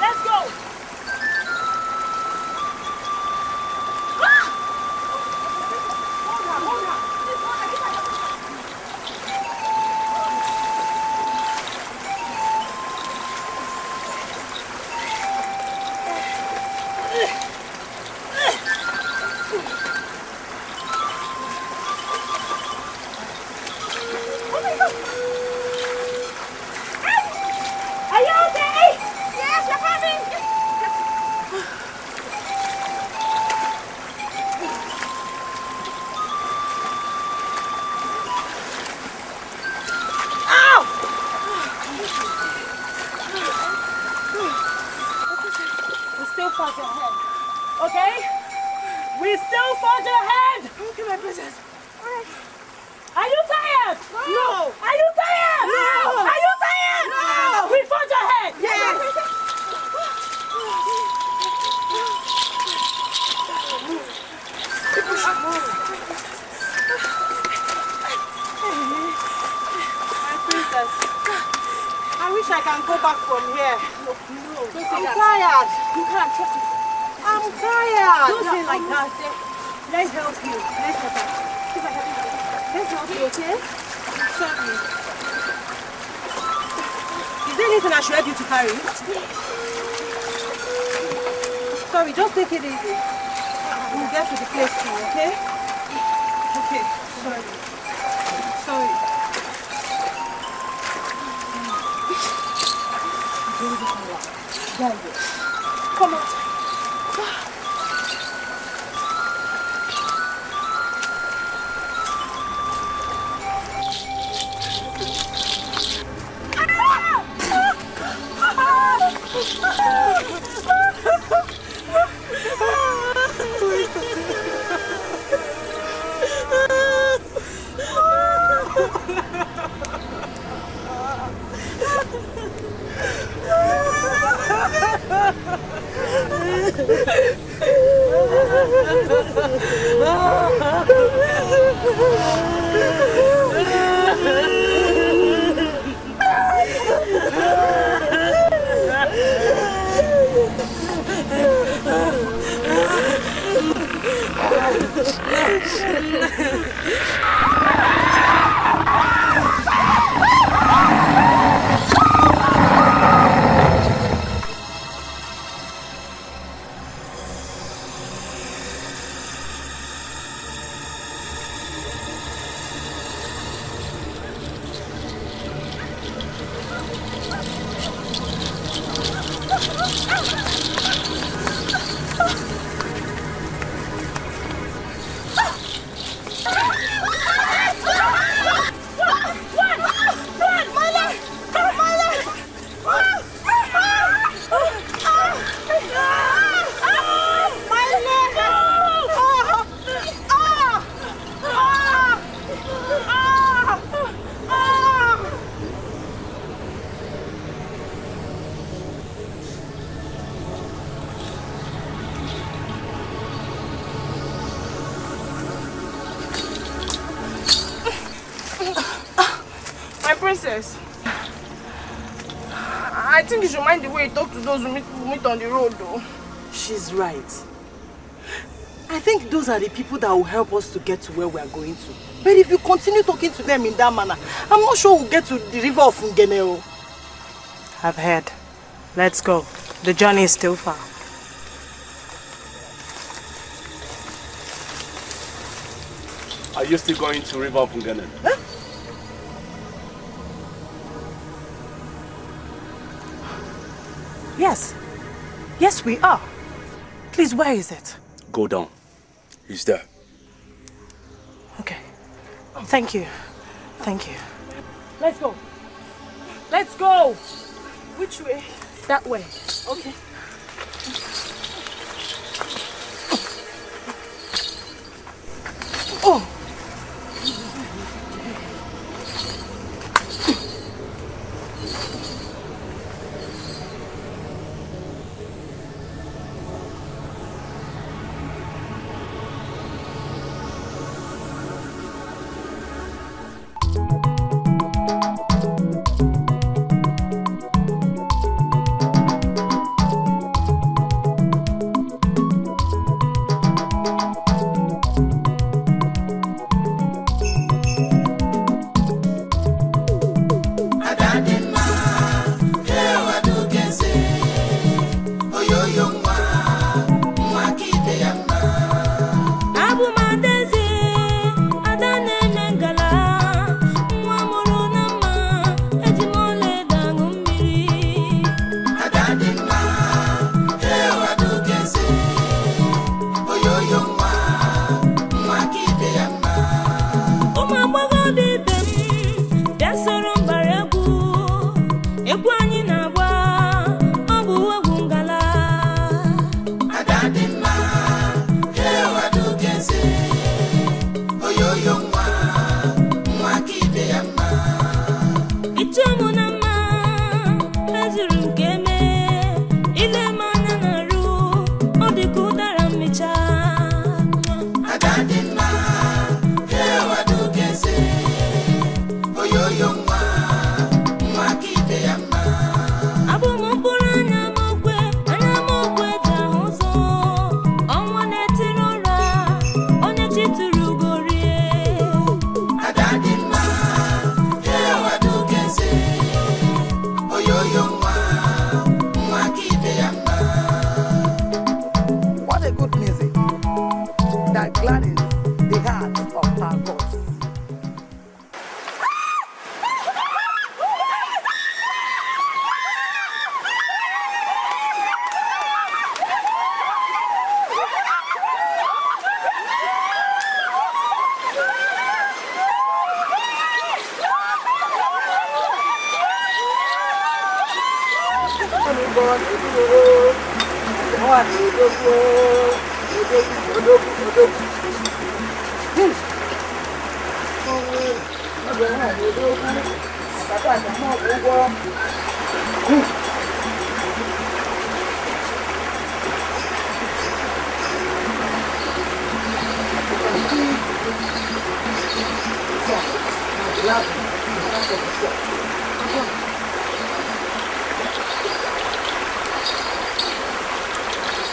Let's go. Sorry, just take it easy. We'll get to the place now, okay? Okay, sorry. Come on. Princess, I think you should mind the way you talk to those who meet on the road, though. She's right. I think those are the people that will help us to get to where we are going to. But if you continue talking to them in that manner, I'm not sure we'll get to the river of Ngene. I've heard. Let's go. The journey is still far. Are you still going to river of Ngene? Huh? Yes. Yes, we are. Please, where is it? Go down. He's there. Okay. Thank you. Thank you. Let's go. Let's go. Which way? That way. Okay. Oh.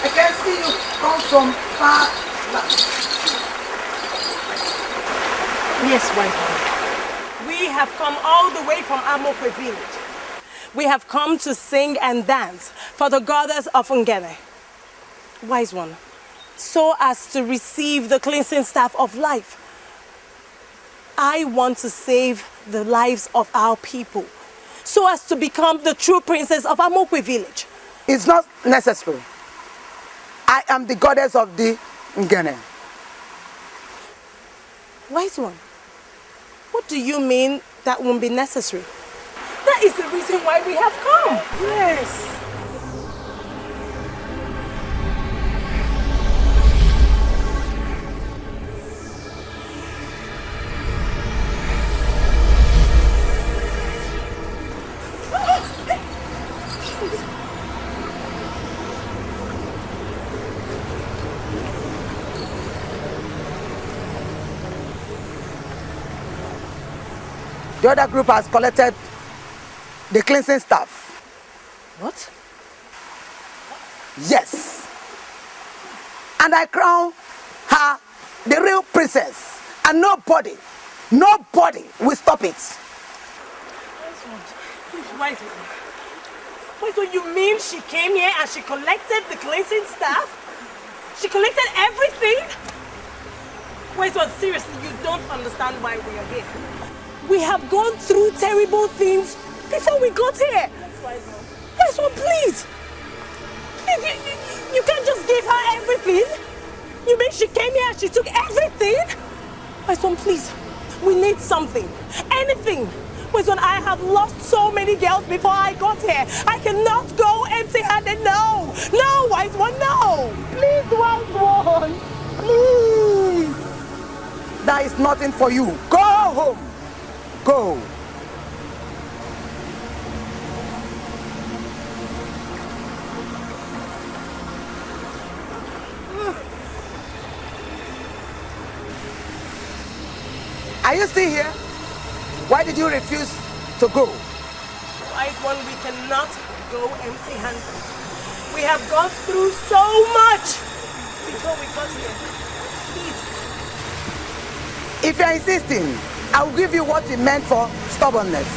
I can see you come from far. Yes, wife. We have come all the way from Amokwe village. We have come to sing and dance for the goddess of Ngene. Wise one, so as to receive the cleansing staff of life. I want to save the lives of our people, so as to become the true princess of Amokwe village. It's not necessary. I am the goddess of the Ngene. Wise one, what do you mean that won't be necessary? That is the reason why we have come. Yes. The other group has collected the cleansing staff. What? Yes. And I crown her the real princess. And nobody will stop it. Wait, so you mean she came here and she collected the cleansing staff? She collected everything? Wait, so seriously, you don't understand why we are here. We have gone through terrible things before we got here. Wait, so please. You can't just give her everything. You mean she came here and she took everything? My son, please. We need something. Anything. My son, I have lost so many girls before I got here. I cannot go empty-handed. No. No, wise one, no. Please, wise one. Please. There is nothing for you. Go home. Go. Are you still here? Why did you refuse to go? Wise one, we cannot go empty-handed. We have gone through so much before we got here. Please. If you are insisting, I will give you what you meant for stubbornness.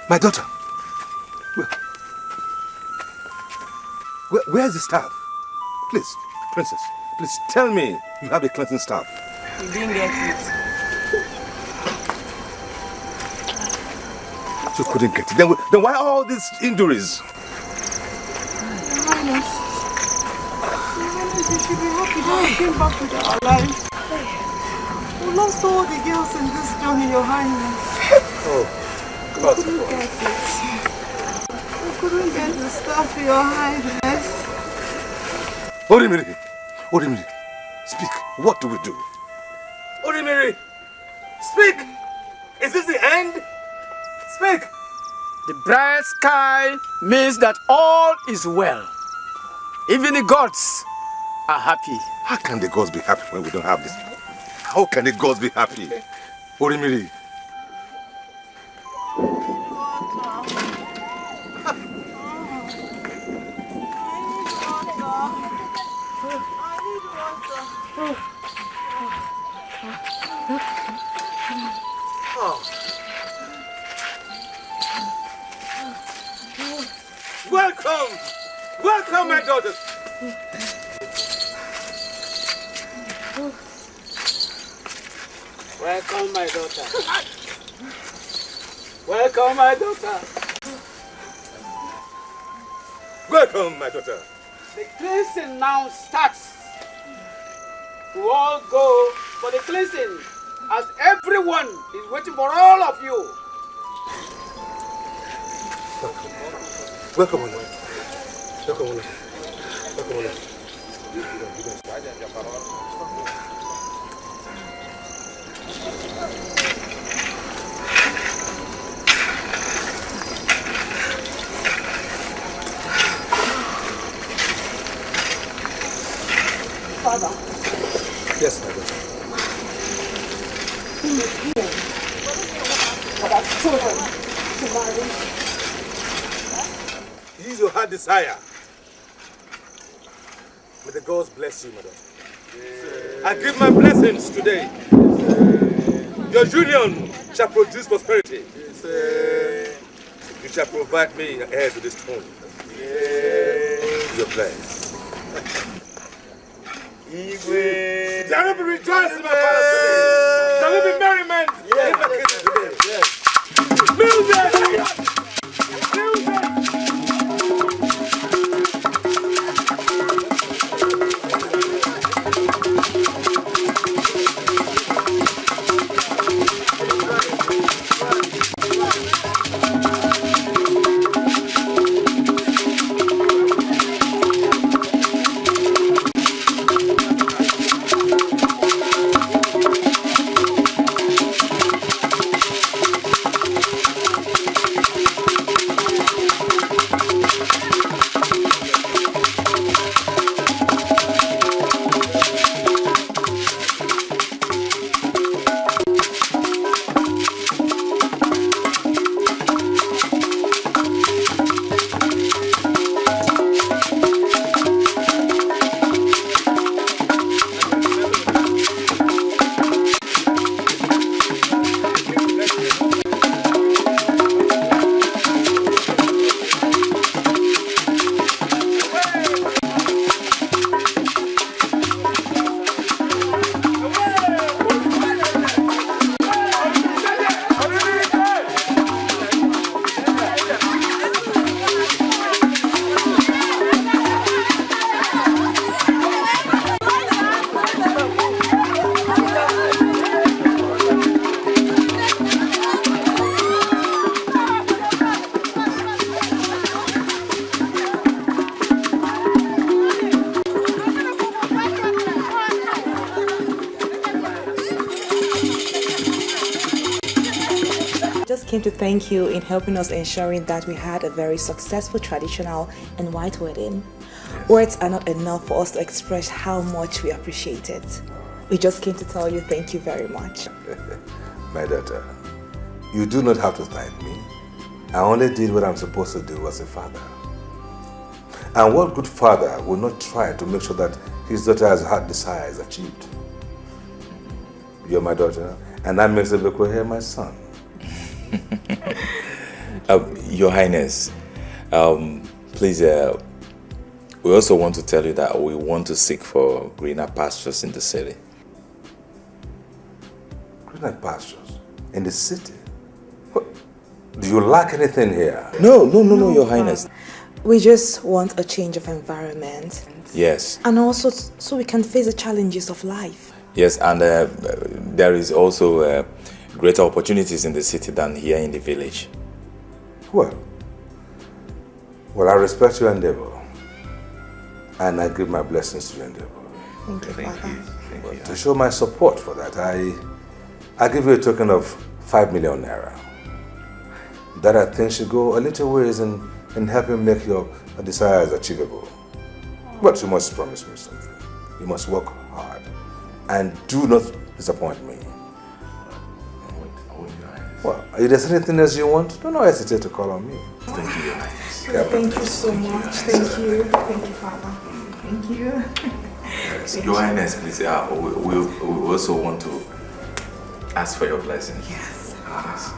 My daughter. Where's the staff? Please, princess, please tell me you have a cleansing staff. We didn't get it. You couldn't get it. Then why all these injuries? Your Highness, you should be happy that we came back with our lives. We lost all the girls in this journey, Your Highness. Oh, we couldn't get it. Stuff your highness. Orimiri! Orimiri! Speak. What do we do? Orimiri! Speak! Is this the end? Speak! The bright sky means that all is well. Even the gods are happy. How can the gods be happy when we don't have this? How can the gods be happy? Orimiri! Welcome! Welcome, my daughters! Welcome, my daughter. Welcome, my daughter. Welcome, my daughter. The cleansing now starts. We all go for the cleansing as everyone is waiting for all of you. Welcome, Ola. Welcome, Ola. Welcome, Ola. Father. Yes, my daughter. He is here for our children to marry. It is your heart desire. May the gods bless you, my daughter. I give my blessings today. Your union shall produce prosperity. You shall provide me an heir to this throne. Your blessed. Shall we be rejoicing, my father, today? Shall we be merriment in the kingdom today? Music! Came to thank you in helping us ensuring that we had a very successful traditional and white wedding. Words are not enough for us to express how much we appreciate it. We just came to tell you thank you very much. My daughter, you do not have to thank me. I only did what I'm supposed to do as a father. And what good father will not try to make sure that his daughter's heart desires achieved? You're my daughter, and that makes Bcos my son. Your Highness, please, we also want to tell you that we want to seek for greener pastures in the city. Greener pastures? In the city? What? Do you lack anything here? No, Your Highness. We just want a change of environment. Yes. And also so we can face the challenges of life. Yes, and there is also greater opportunities in the city than here in the village. Well, Well, I respect your endeavor. And I give my blessings to your endeavor. Thank you, Father. But to show my support for that, I give you a token of 5 million naira. That I think should go a little ways in helping make your desires achievable. But you must promise me something. You must work hard. And do not disappoint me. Well, if there's anything else you want, don't hesitate to call on me. Thank you, Your Highness. Thank you so much. Thank you. Thank you, Father. Thank you. Yes. Your Highness, please, we also want to ask for your blessing. Yes. Yes.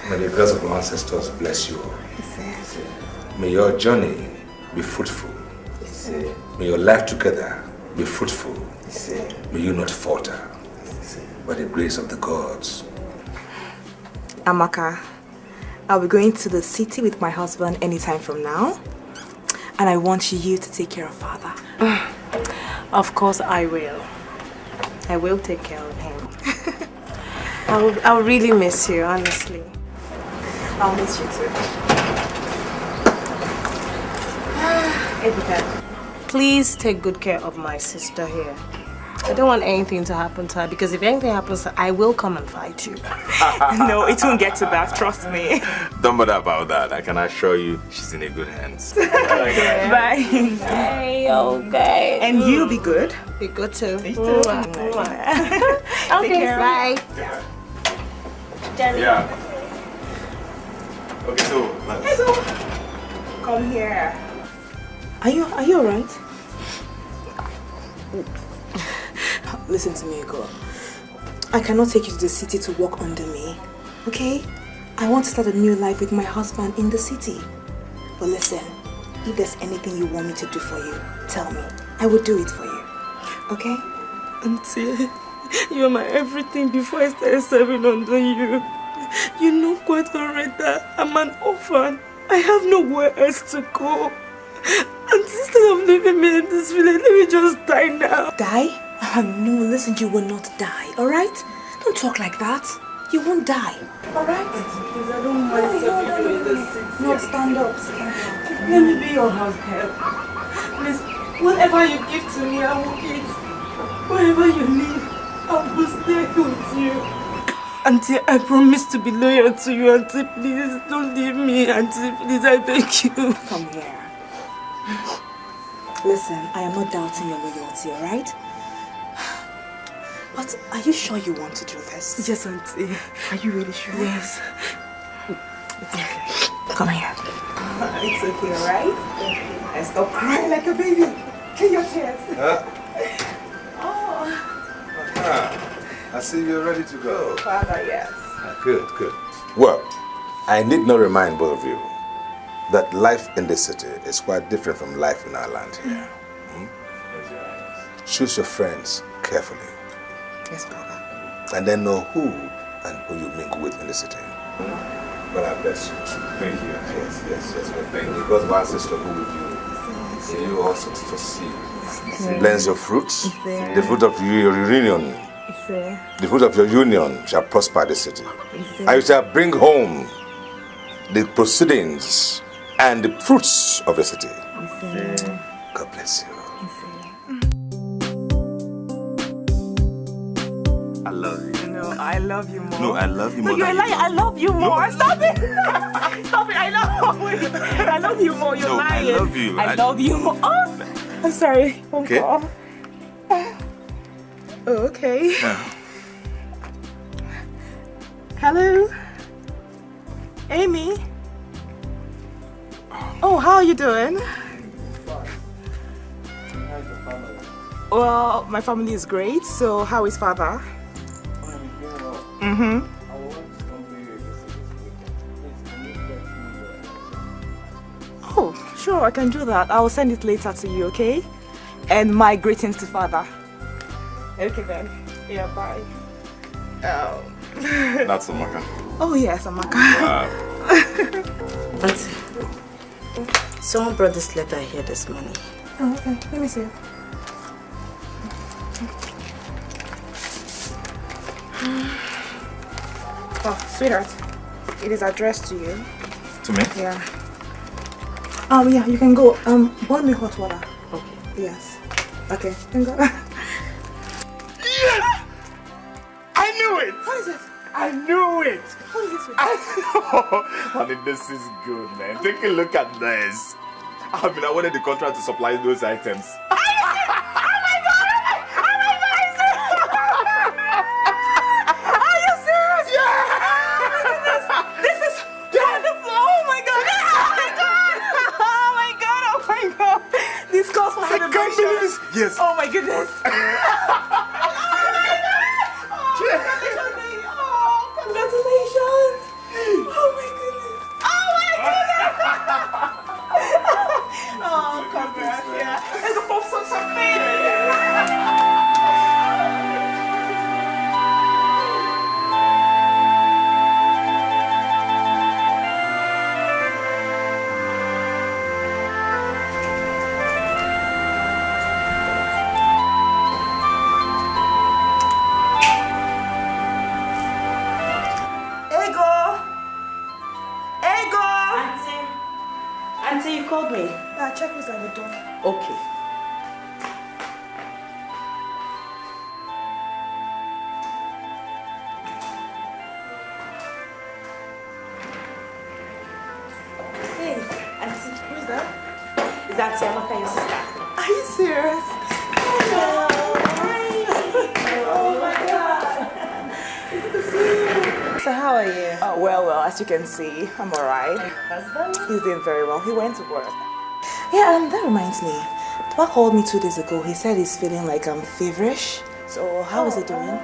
May the gods of our ancestors bless you all. May your journey be fruitful. May your life together be fruitful. May you not falter. By the grace of the gods. Amaka, I'll be going to the city with my husband anytime from now. And I want you to take care of Father. Of course I will. I will take care of him. I'll really miss you, honestly. I'll miss you too. Please take good care of my sister here. I don't want anything to happen to her, because if anything happens to her, I will come and fight you. No, it won't get to that, trust me. Don't bother about that. I can assure you she's in a good hands. Bye. Hey, okay. And you be good. Be good too. Me too. Okay, bye. Jenny. Yeah. Okay, so let's... Come here. Are you alright? Listen to me, girl. I cannot take you to the city to work under me, okay? I want to start a new life with my husband in the city. But listen, if there's anything you want me to do for you, tell me. I will do it for you, okay? Auntie, you're my everything before I started serving under you. You know quite alright that I'm an orphan. I have nowhere else to go. And instead of leaving me in this village, let me just die now. Die? No, listen, you will not die, alright? Don't talk like that. You won't die, alright? Please, I don't mind serving you in the city. No, stand up. Let me be your house help. Please, whatever you give to me, I will eat. Wherever you live, I will stay with you. Auntie, I promise to be loyal to you. Auntie, please, don't leave me. Auntie, please, I beg you. Come here. Listen, I am not doubting your loyalty, alright? But are you sure you want to do this? Yes, Auntie. Are you really sure? Yes. It's okay. Come here. It's okay, alright? And stop crying like a baby. Clean your tears. Oh. I see you're ready to go. Father, yes. Good, good. Well, I need not remind both of you that life in the city is quite different from life in our land here. Choose your friends carefully. Yes, Father. And then know who and who you mingle with in the city. Well, I bless you. Thank you. Yes. Well, thank you. Because my sister who with you, may you also succeed. Bless your fruits. The fruit of your union. The fruit of your union shall prosper the city. And you shall bring home the proceedings and the fruits of the city. God bless you. I love you. No, I love you more. No, I love you more. No, you're a liar. I love you more. Stop it. Stop it. I love you more. You're lying. I love you. I love you more. Oh, I'm sorry. Okay. Oh, okay. Hello? Amy? Oh, how are you doing? Well, my family is great. So, how is Father? Oh, sure, I can do that. I will send it later to you, okay? And my greetings to Father. Okay then. Yeah, bye. That's Amaka. Oh yes, Amaka. Auntie, someone brought this letter here this morning. Oh, okay. Let me see. Oh, sweetheart. It is addressed to you. To me? Yeah. Yeah, you can go. Boil me hot water. Okay. Yes. Okay, you can go. Yes! I knew it! What is it? I knew it! What is this? Honey, this is good, man. Take a look at this. I mean, I wanted the contract to supply those items. Yes. Oh my goodness. Congratulations. Oh my goodness. Oh my goodness. Oh, congrats. Yeah. Let's go pop some champagne. Auntie, you called me. Yeah, check who's at the door. Okay. Hey, Auntie, who's that? Is that Amaka, your sister? Are you serious? Hello. Oh my God. Good to see you. So how are you? Oh, well, as you can see, I'm alright. Husband? He's doing very well. He went to work. Yeah, that reminds me. Papa called me 2 days ago. He said he's feeling like I'm feverish. So how is he doing?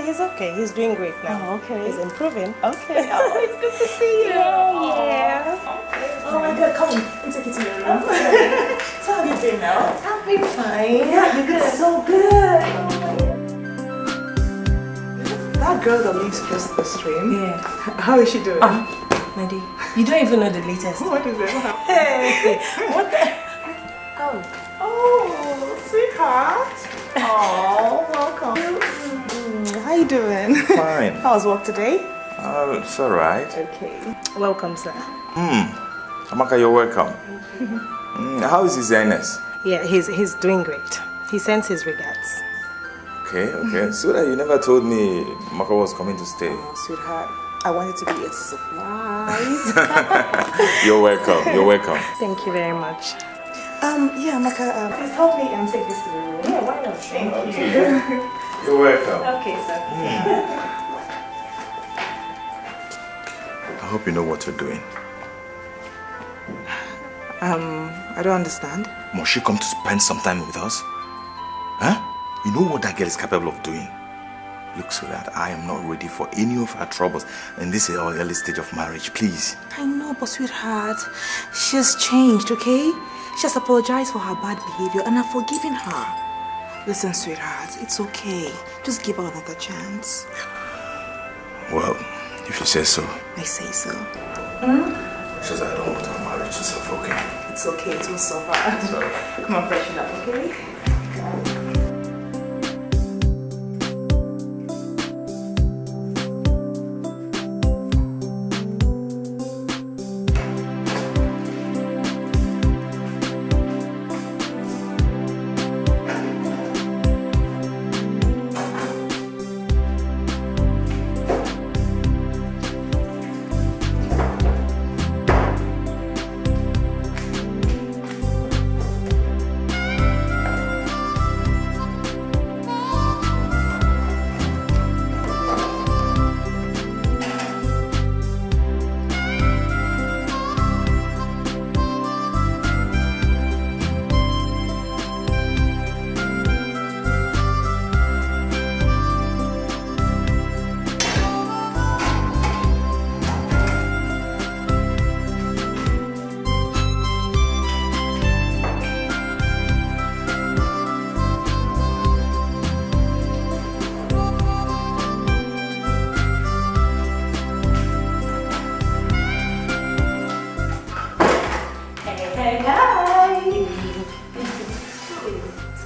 He's okay. He's doing great now. Oh, okay. He's improving. Okay. Oh, it's good to see you. Yeah. Oh my God, come on. Let me take you to your room. So how have you been now? I've been fine. Yeah, you look so good. That girl that makes just the stream. Yeah. How is she doing? My dear, you don't even know the latest. What is it? Hey, what the? Oh, sweetheart. Oh, welcome. How you doing? Fine. How's work today? It's alright. Okay. Welcome, sir. Amaka, you're welcome. How is His Highness? Yeah, he's doing great. He sends his regards. Okay. So that you never told me Amaka was coming to stay. Oh, sweetheart. I wanted to be a surprise. You're welcome. Thank you very much. Yeah, Maka, please help me and take this to the room. Yeah, why not? Thank you. You're welcome. Okay, sir. I hope you know what you're doing. I don't understand. Must she come to spend some time with us? Huh? You know what that girl is capable of doing? Look, sweetheart, I am not ready for any of her troubles in this early stage of marriage, please. I know, but sweetheart, she has changed, okay? She has apologized for her bad behavior and I've forgiven her. Listen, sweetheart, it's okay. Just give her another chance. Well, if you say so. I say so. It's just I don't want our marriage to suffer, okay? It's okay, it will suffer. Sorry. Come on, freshen up, okay?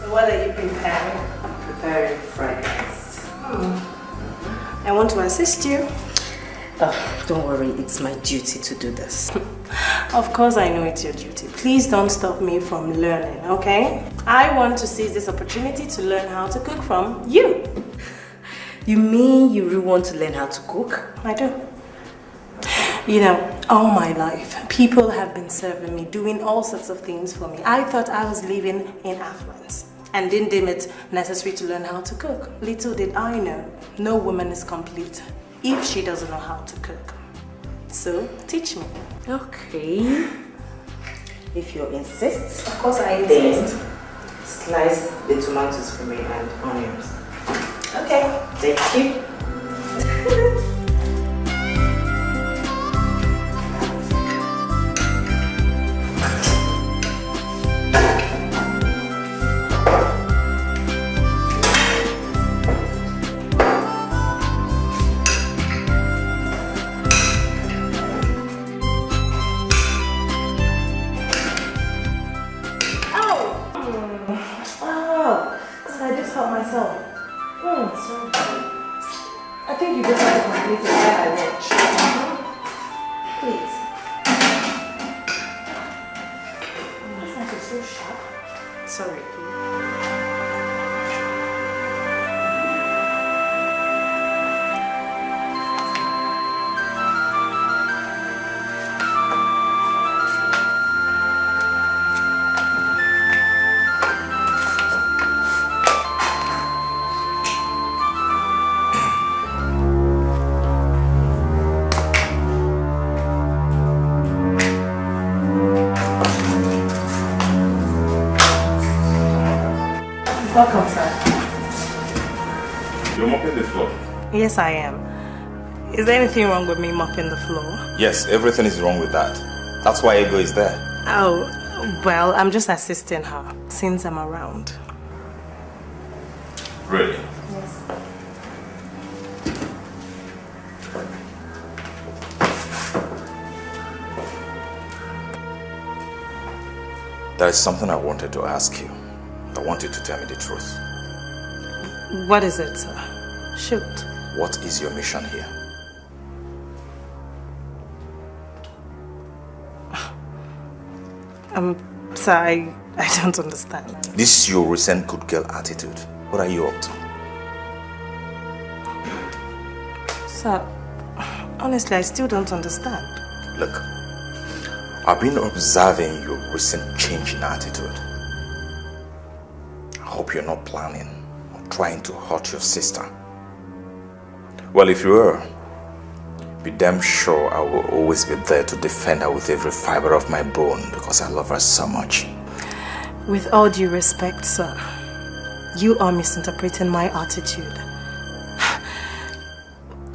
What are you preparing? I'm preparing friends. I want to assist you. Don't worry, it's my duty to do this. Of course I know it's your duty. Please don't stop me from learning, okay? I want to seize this opportunity to learn how to cook from you. You mean you really want to learn how to cook? I do. You know, all my life, people have been serving me, doing all sorts of things for me. I thought I was living in affluence and didn't deem it necessary to learn how to cook. Little did I know, no woman is complete if she doesn't know how to cook. So, teach me. Okay. If you insist. Of course I insist. Then slice the tomatoes for me and onions. Okay. Thank you. I think you just have to complete it while I watch. Please. This knife is so sharp. Sorry. Welcome, sir. You're mopping the floor? Yes, I am. Is there anything wrong with me mopping the floor? Yes, everything is wrong with that. That's why Ego is there. Oh, well, I'm just assisting her since I'm around. Really? Yes. There is something I wanted to ask you. I want you to tell me the truth. What is it, sir? Shoot. What is your mission here? Sir, I don't understand. This is your recent good girl attitude. What are you up to? Sir, honestly, I still don't understand. Look, I've been observing your recent change in attitude. I hope you're not planning or trying to hurt your sister. Well, if you are, be damn sure I will always be there to defend her with every fiber of my bone because I love her so much. With all due respect, sir, you are misinterpreting my attitude.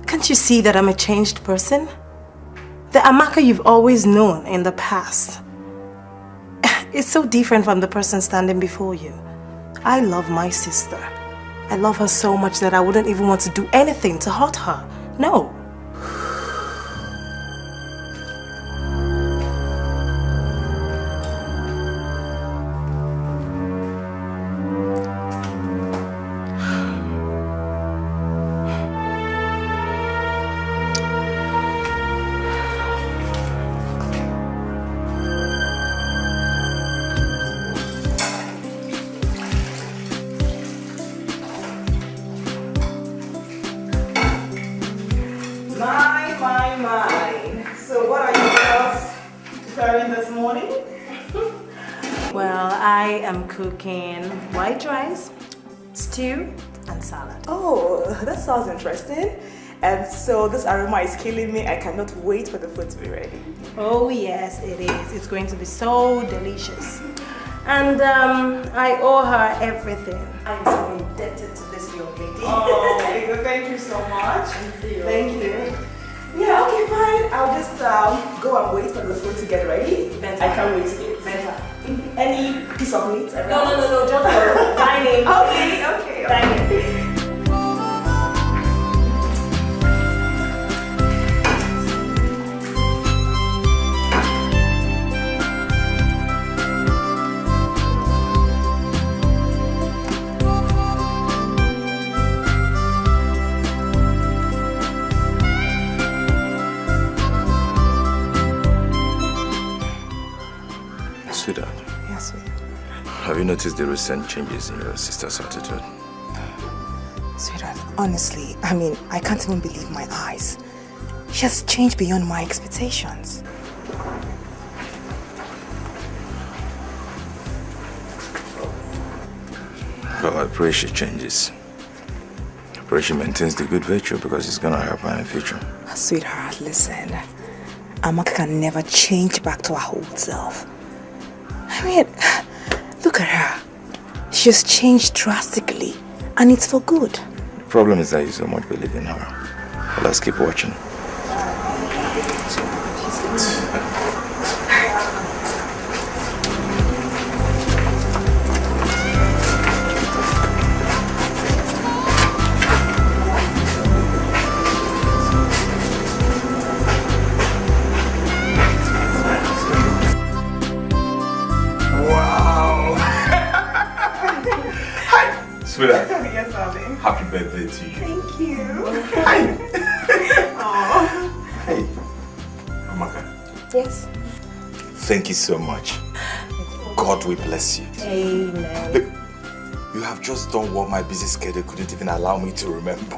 Can't you see that I'm a changed person? The Amaka you've always known in the past is so different from the person standing before you. I love my sister. I love her so much that I wouldn't even want to do anything to hurt her. No. Cooking white rice, stew, and salad. Oh, that sounds interesting. And so this aroma is killing me. I cannot wait for the food to be ready. Oh yes, it is. It's going to be so delicious. And I owe her everything. I'm so indebted to this young lady. Oh, thank you so much. Thank you. Yeah, okay, fine. I'll just go and wait for the food to get ready. Better. I can't wait to eat. Better. Any piece of meat around? No, just dining. Okay. Dining. Have you noticed the recent changes in your sister's attitude? Sweetheart, honestly, I can't even believe my eyes. She has changed beyond my expectations. Well, I pray she changes. I pray she maintains the good virtue because it's gonna help her in the future. Sweetheart, listen. Amaka can never change back to her old self. Look at her. She has changed drastically, and it's for good. The problem is that you so much believe in her. But let's keep watching. Sweetheart. Yes, darling. Happy birthday to you. Thank you. Hi. Aww. Hey. Amaka. Yes. Thank you so much. God will bless you. Amen. Look, you have just done what my busy schedule couldn't even allow me to remember.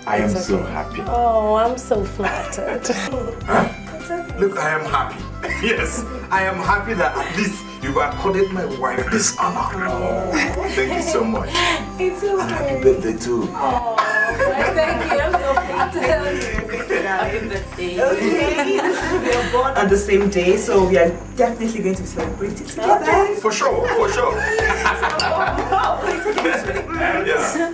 I am so happy. Oh, I'm so flattered. Huh? Look, I am happy. Yes, I am happy that at least you've accorded my wife this honor. Oh, thank you so much. It's okay. And happy birthday too. Oh, thank you. I'm so flattered. Happy birthday. Okay, we are born on the same day, so we are definitely going to be celebrating together. Okay. For sure, for sure. Yeah.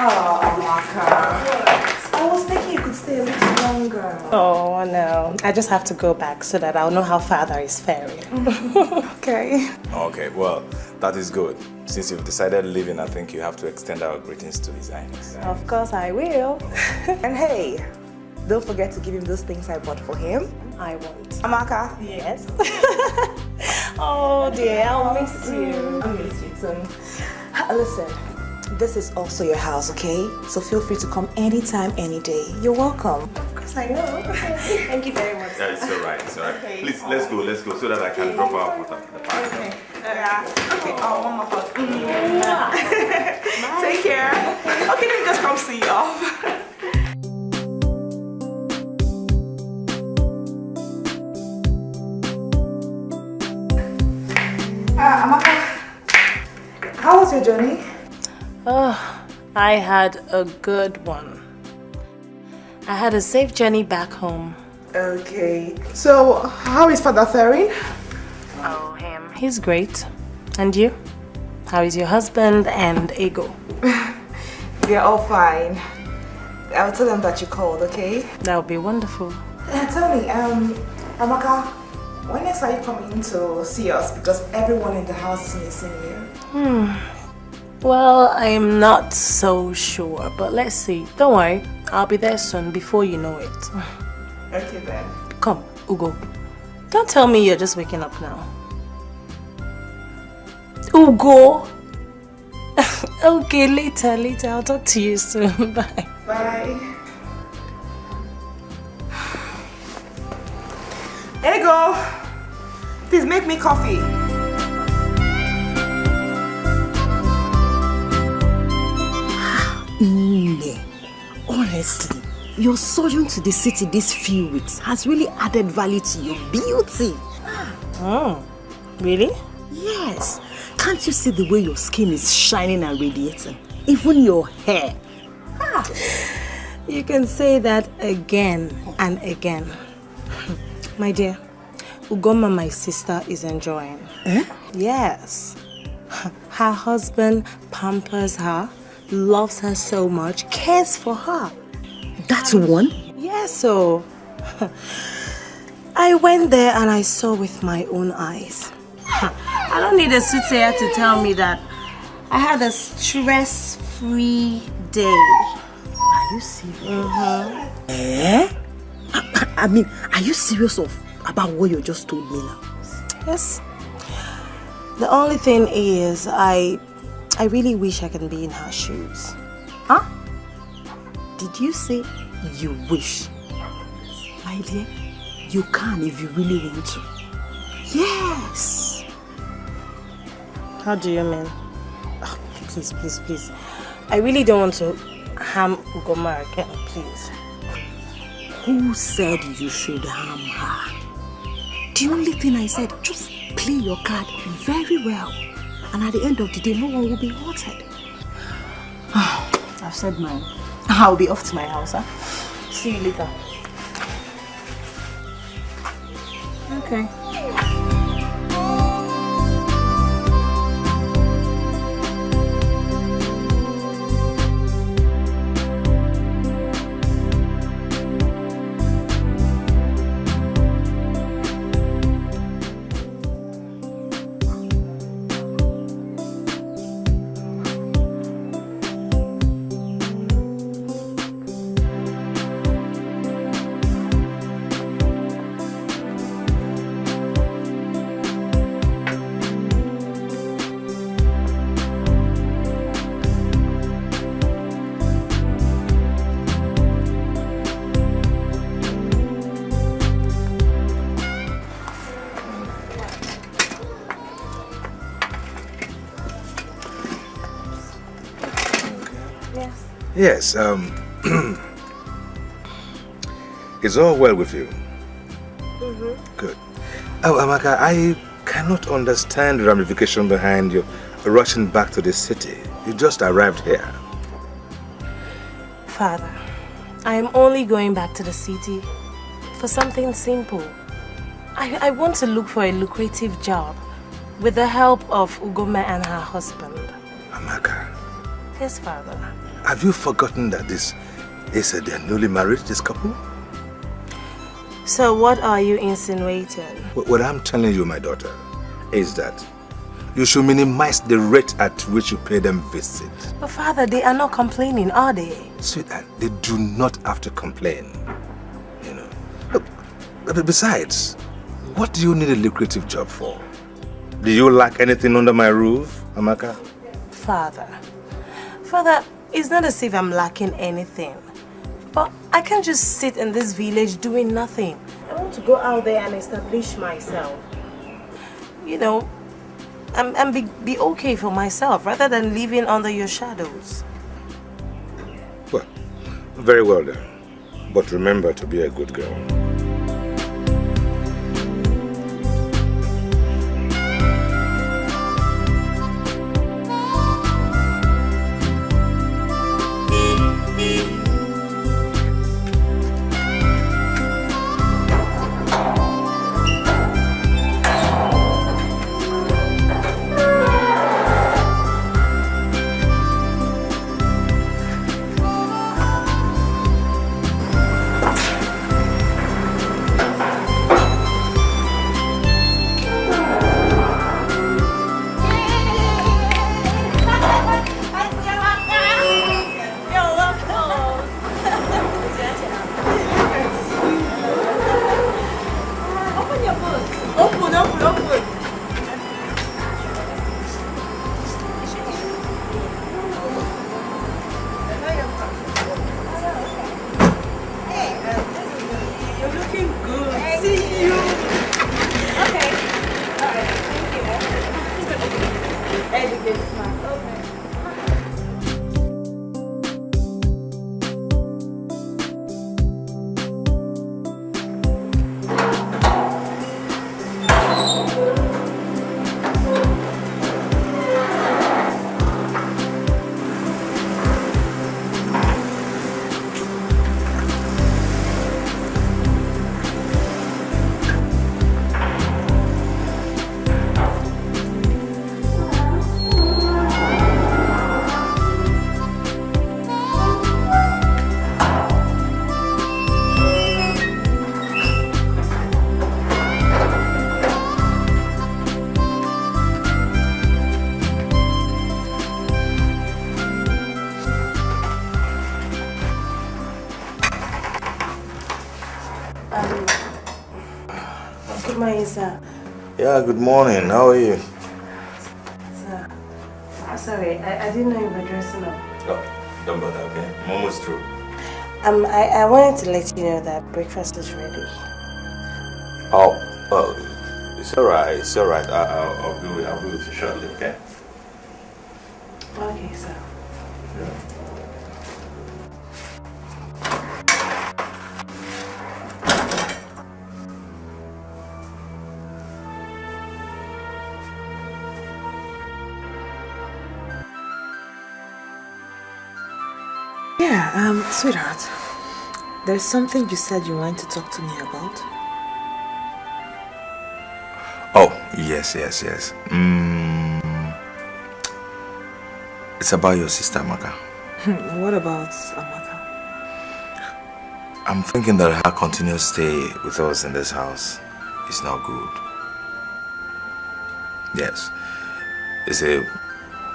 Oh, Amaka. I was thinking you could stay a little longer. Oh, I know. I just have to go back so that I'll know how father is faring. Okay. Okay, well, that is good. Since you've decided leaving, I think you have to extend our greetings to His Highness. Of course I will. And hey, don't forget to give him those things I bought for him. I won't. Amaka? Yes. Oh dear, I'll miss you. I'll miss you too. Listen, this is also your house, okay? So feel free to come anytime, any day. You're welcome. Of course I know. Thank you very much. Yeah, it's alright, it's alright. Okay. Please, let's go, so that I can drop our foot at the park. Okay. Yeah. Okay. Oh, one more hug. Take care. Okay, let me just come see you off. Amaka, how was your journey? Oh, I had a good one. I had a safe journey back home. Okay. So, how is Father faring? Oh, him. He's great. And you? How is your husband and Ego? They're all fine. I'll tell them that you called, okay? That would be wonderful. Tell me, Amaka, when next are you coming to see us? Because everyone in the house is missing you. Well, I'm not so sure, but let's see. Don't worry, I'll be there soon before you know it. Okay then. Come, Ugo. Don't tell me you're just waking up now. Ugo! Okay, later. I'll talk to you soon. Bye. Bye. Ego! Please make me coffee. Honestly, your sojourn to the city these few weeks has really added value to your beauty. Oh, really? Yes. Can't you see the way your skin is shining and radiating? Even your hair. You can say that again and again. My dear, Ugoma, my sister, is enjoying. Yes. Her husband pampers her, loves her so much, cares for her. That's one? Yes, so I went there and I saw with my own eyes. I don't need a soothsayer to tell me that I had a stress-free day. Are you serious? I mean, are you serious about what you just told me now? Yes. The only thing is, I really wish I can be in her shoes. Huh? Did you say you wish? My dear, You can if you really want to. Yes. How do you mean? Oh, please, please, please. I really don't want to harm Ugoma again, please. Who said you should harm her? The only thing I said, just play your card very well. And at the end of the day, no one will be hurted. I've said mine. I'll be off to my house, huh? See you later. Okay. Yes, it's all well with you. Good. Oh, Amaka, I cannot understand the ramification behind you rushing back to the city. You just arrived here. Father, I am only going back to the city for something simple. I want to look for a lucrative job with the help of Ugoma and her husband. Amaka. Yes, Father. Have you forgotten that they're newly married, this couple? So what are you insinuating? What I'm telling you, my daughter, is that you should minimize the rate at which you pay them visit. But Father, they are not complaining, are they? Sweetheart, they do not have to complain. You know. But besides, what do you need a lucrative job for? Do you lack anything under my roof, Amaka? Father, it's not as if I'm lacking anything. But I can't just sit in this village doing nothing. I want to go out there and establish myself. You know, and be okay for myself rather than living under your shadows. Well, very well then. But remember to be a good girl. Sir. Yeah, good morning. How are you? Sir, sorry, I didn't know you were dressing up. Oh, don't bother, okay? I'm almost through. I wanted to let you know that breakfast is ready. Oh, it's alright, it's alright. I'll be with you shortly, okay? Okay, sir. Yeah, sweetheart. There's something you said you wanted to talk to me about. Oh, yes. It's about your sister, Amaka. What about Amaka? I'm thinking that her continuous stay with us in this house is not good. Yes.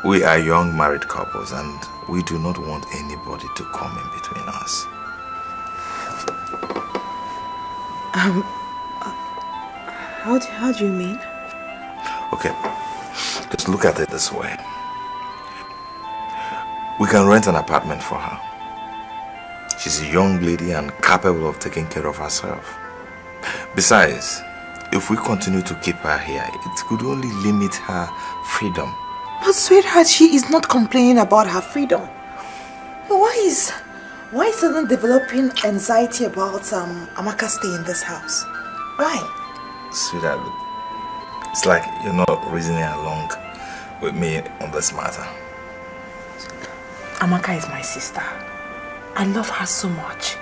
We are young married couples and we do not want anybody to come in between us. How do you mean? Okay, just look at it this way. We can rent an apartment for her. She's a young lady and capable of taking care of herself. Besides, if we continue to keep her here, it could only limit her freedom. But sweetheart, she is not complaining about her freedom. But why is suddenly developing anxiety about Amaka staying in this house? Why? Sweetheart, it's like you're not reasoning along with me on this matter. Amaka is my sister. I love her so much.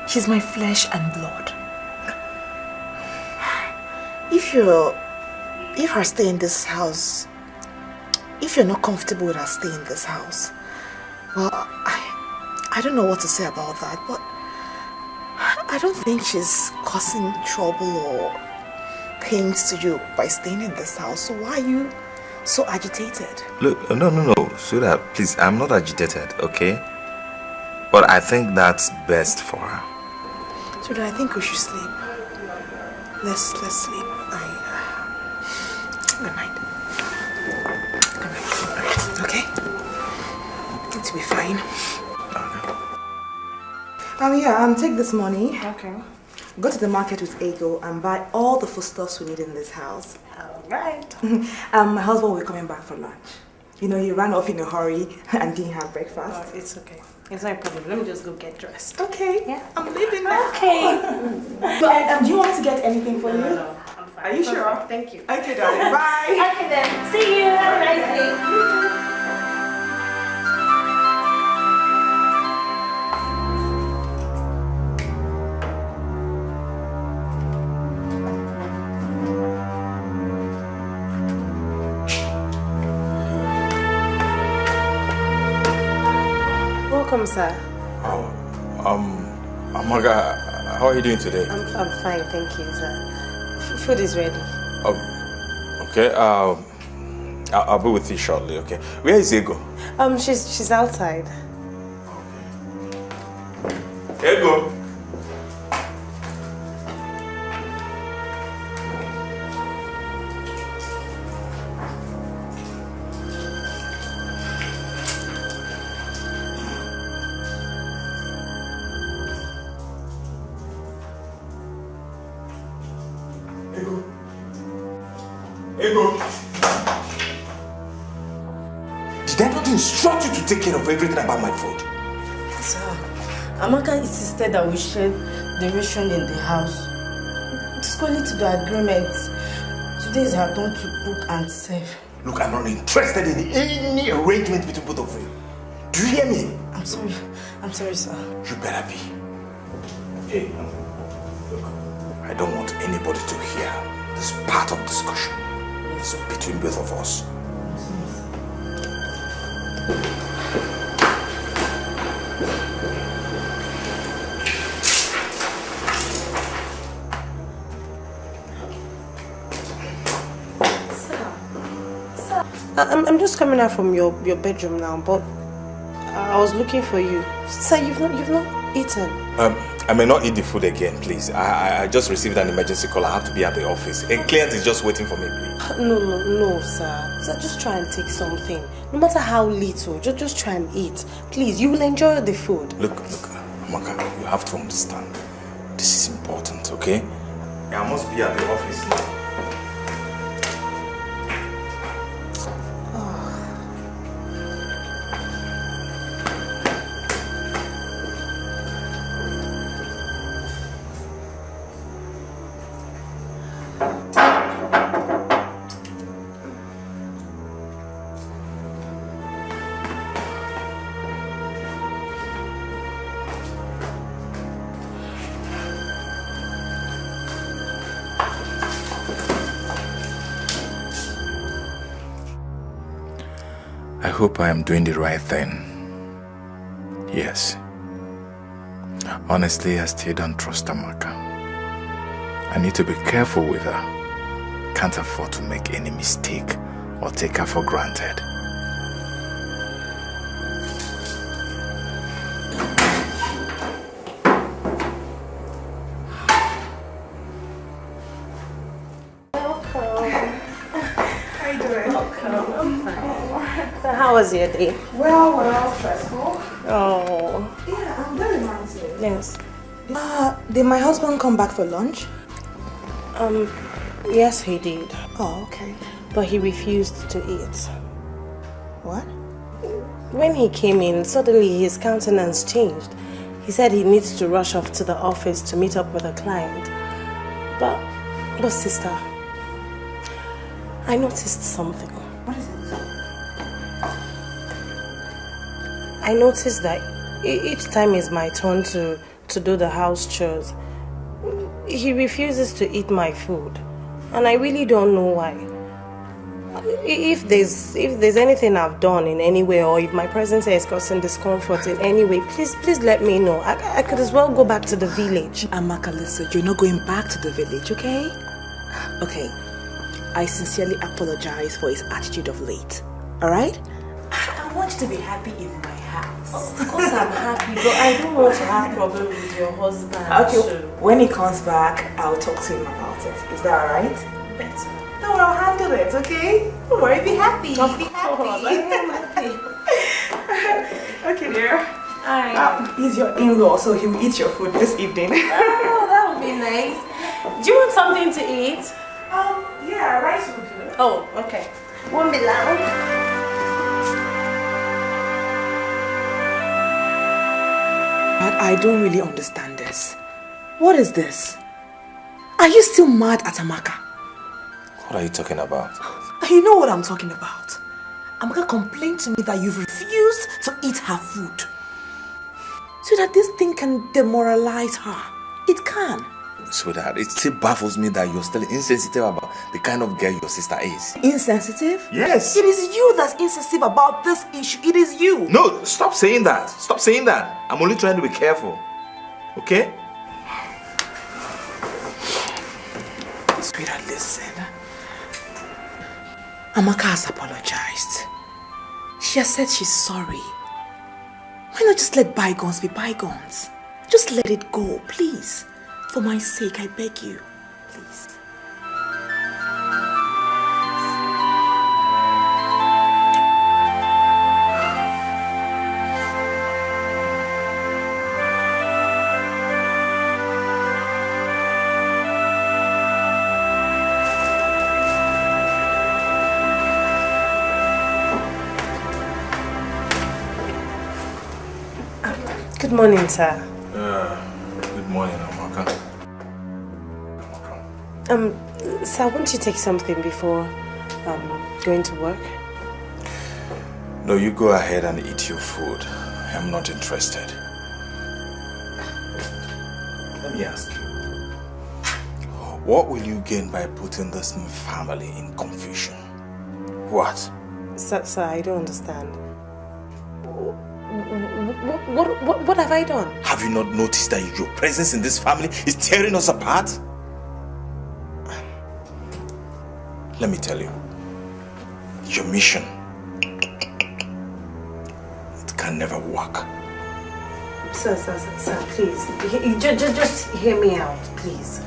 She's my flesh and blood. If her stay in this house, if you're not comfortable with her stay in this house, well, I don't know what to say about that, but I don't think she's causing trouble or pains to you by staying in this house. So why are you so agitated? Look, no, sweetheart, please, I'm not agitated, okay? But I think that's best for her. Sweetheart, I think we should sleep. Let's sleep. Good night. Okay? It's be fine. Yeah, take this money. Okay. Go to the market with Ego and buy all the foodstuffs we need in this house. Alright. My husband will be coming back for lunch. You know, he ran off in a hurry and didn't have breakfast. Oh, it's okay. It's not a problem. Let me just go get dressed. Okay. Yeah. I'm leaving now. Okay. But, do you want to get anything for you? No, I'm fine. Are you sure? Thank you. Okay, darling. Bye. Okay then. See you. Have a nice day. Welcome, sir. Amaka, how are you doing today? I'm fine, thank you, sir. Food is ready. Okay, I'll be with you shortly, okay? Where is Ego? She's outside. Ego! Ego! Did I not instruct you to take care of everything about my food? Sir, Amaka insisted that we share the ration in the house. It's according to the agreement. Today is her turn to cook and serve. Look, I'm not interested in any arrangement between both of you. Do you hear me? I'm sorry, sir. You better be. Hey, look, I don't want anybody to hear this part of discussion. It's between both of us. I'm just coming out from your bedroom now, but I was looking for you. Sir, you've not eaten. I may not eat the food again, please. I just received an emergency call. I have to be at the office. A client is just waiting for me, please. No, sir. Sir, just try and take something. No matter how little, just try and eat. Please, you will enjoy the food. Look, Amaka, you have to understand. This is important, okay? I must be at the office now. I hope I am doing the right thing. Yes. Honestly, I still don't trust Amaka. I need to be careful with her. Can't afford to make any mistake or take her for granted. How was your day? Well, stressful. Oh. Yeah, I'm very mindful. Yes. Did my husband come back for lunch? Yes, he did. Oh, okay. But he refused to eat. What? When he came in, suddenly his countenance changed. He said he needs to rush off to the office to meet up with a client. But sister, I noticed something. What is it? I noticed that each time it's my turn to do the house chores, he refuses to eat my food. And I really don't know why. If there's anything I've done in any way, or if my presence here is causing discomfort in any way, please let me know. I could as well go back to the village. Amaka, listen, you're not going back to the village, okay? Okay, I sincerely apologize for his attitude of late, alright? I want you to be happy in my house. Of course I'm happy, but I don't want to have problem with your husband. Okay, when he comes back, I'll talk to him about it. Is that alright? Better. No, I'll handle it, okay? Don't worry, be happy. Of be course, happy. Okay, dear. Hi. He's your in-law, so he will eat your food this evening. Oh, that would be nice. Do you want something to eat? Yeah, rice will do. Oh, okay. Won't be loud. But I don't really understand this. What is this? Are you still mad at Amaka? What are you talking about? You know what I'm talking about. Amaka complained to me that you've refused to eat her food. So that this thing can demoralize her. It can. Sweetheart, it still baffles me that you're still insensitive about the kind of girl your sister is. Insensitive? Yes. It is you that's insensitive about this issue. It is you. No, stop saying that. Stop saying that. I'm only trying to be careful. Okay? Sweetheart, listen. Amaka has apologized. She has said she's sorry. Why not just let bygones be bygones? Just let it go, please. For my sake, I beg you. Please. Good morning, sir. Good morning, Amaka. Sir, won't you take something before going to work? No, you go ahead and eat your food. I'm not interested. Let me ask you. What will you gain by putting this family in confusion? What? Sir, I don't understand. What have I done? Have you not noticed that your presence in this family is tearing us apart? Let me tell you, your mission, it can never work. Sir, please. Just hear me out, please.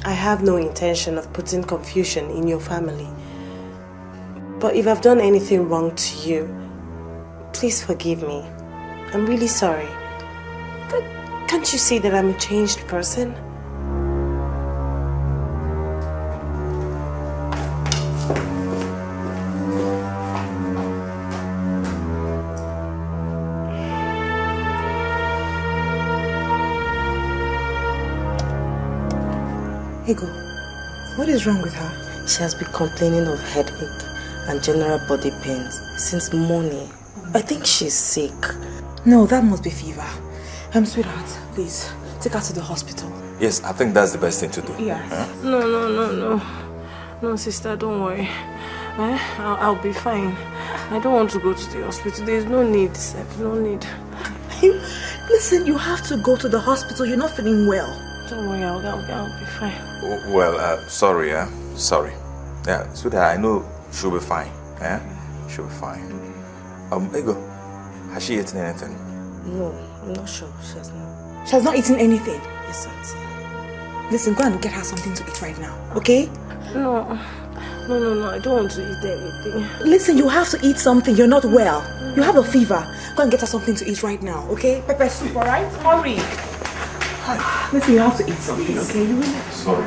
I have no intention of putting confusion in your family. But if I've done anything wrong to you, please forgive me. I'm really sorry. But can't you see that I'm a changed person? Ego, what is wrong with her? She has been complaining of headache and general body pains since morning. I think she's sick. No, that must be fever. Sweetheart, please, take her to the hospital. Yes, I think that's the best thing to do. Yes. Huh? No. No, sister, don't worry. I'll be fine. I don't want to go to the hospital. There's no need, Seth. No need. Listen, you have to go to the hospital. You're not feeling well. Don't worry, I'll be fine. Well, sorry, sorry. Yeah, sweetheart, I know she'll be fine. Yeah, she'll be fine. Ego, has she eaten anything? No, I'm not sure. She has not. She has not eaten anything? Yes, auntie. Listen, go and get her something to eat right now, okay? No, I don't want to eat anything. Listen, you have to eat something. You're not well. You have a fever. Go and get her something to eat right now, okay? Pepper soup, alright? Hurry. Listen, you have to eat something, okay? You will. Sorry.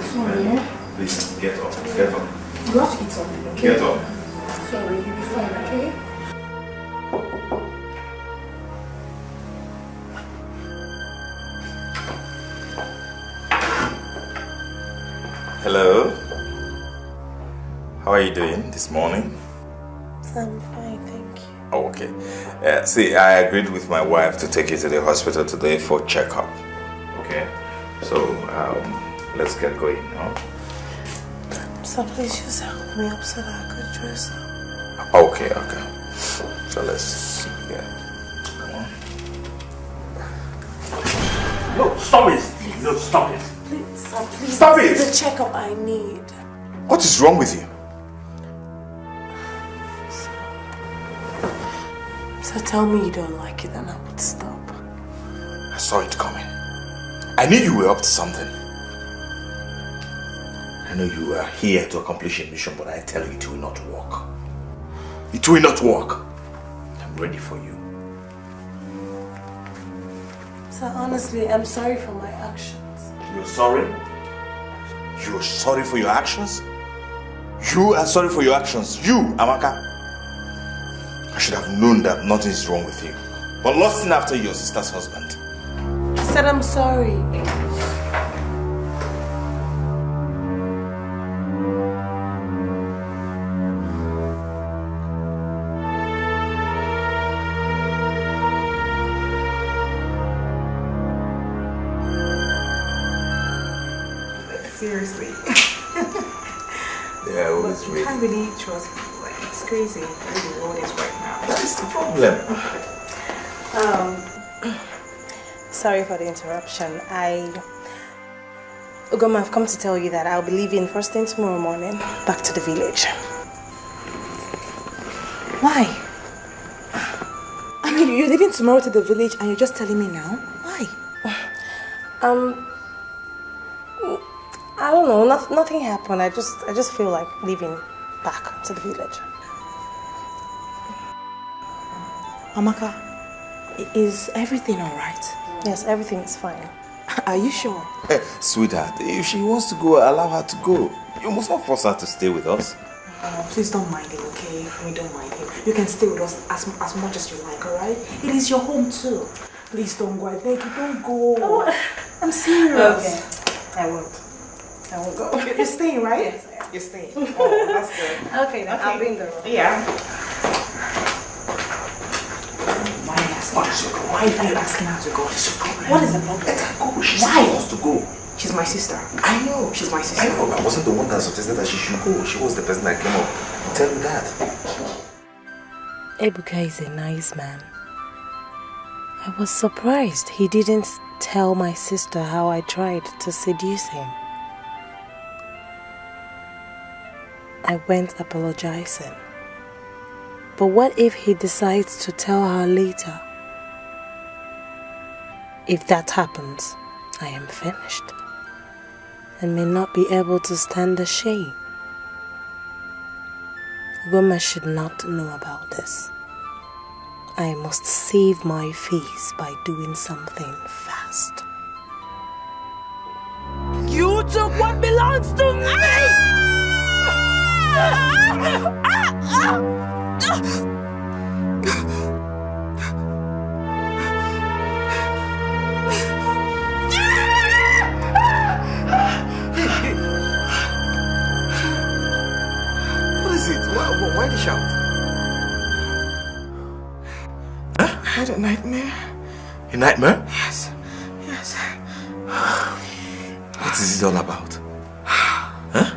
Please, get up. Get up. You have to eat something, okay? Get up. Sorry, you'll be fine, okay? Hello. How are you doing this morning? I'm fine, thank you. Oh, okay. See, I agreed with my wife to take you to the hospital today for checkup. Okay. So, let's get going, huh? So please just help me up so that I could dress up. Okay. So let's get. Come on. No, stop it! No, stop it! Please, Stop this it! is the checkup I need. What is wrong with you? So tell me you don't like it and I would stop. I saw it coming. I knew you were up to something. I know you were here to accomplish a mission, but I tell you it will not work. It will not work. I'm ready for you. So honestly, I'm sorry for my actions. You're sorry? You're sorry for your actions? You are sorry for your actions. You, Amaka. I should have known that nothing is wrong with you. But lusting after your sister's husband. I said I'm sorry. Seriously. Yeah, always You can't really trust people. Like, it's crazy where the world is right now. That is the problem. Sorry for the interruption. Ugoma, I've come to tell you that I'll be leaving first thing tomorrow morning back to the village. Why? I mean, you're leaving tomorrow to the village and you're just telling me now? Why? I don't know. Nothing happened. I just feel like leaving back to the village. Amaka, is everything alright? Yes, everything is fine. Are you sure? Hey, sweetheart, if she wants to go, allow her to go. You must not force her to stay with us. Please don't mind him, okay? We don't mind him. You can stay with us as much as you like, alright? It is your home too. Please don't go. I beg you, don't go. Oh, I'm serious. Okay. I won't go. You're staying, right? Yes, I am. You're staying. Oh, that's good. Okay, then I'll be in the room. Yeah. Why are you asking her to go? What's the problem? What is the problem? Let her go. She wants to go. She's my sister. I know. She's my sister. I know. I wasn't the one that suggested that she should go. She was the person that came up. Tell me that. Ebuka is a nice man. I was surprised he didn't tell my sister how I tried to seduce him. I went apologizing. But what if he decides to tell her later? If that happens, I am finished and may not be able to stand the shame. Goma should not know about this. I must save my face by doing something fast. You took what belongs to me! a nightmare. A nightmare? Yes. Yes. What is it all about? Huh?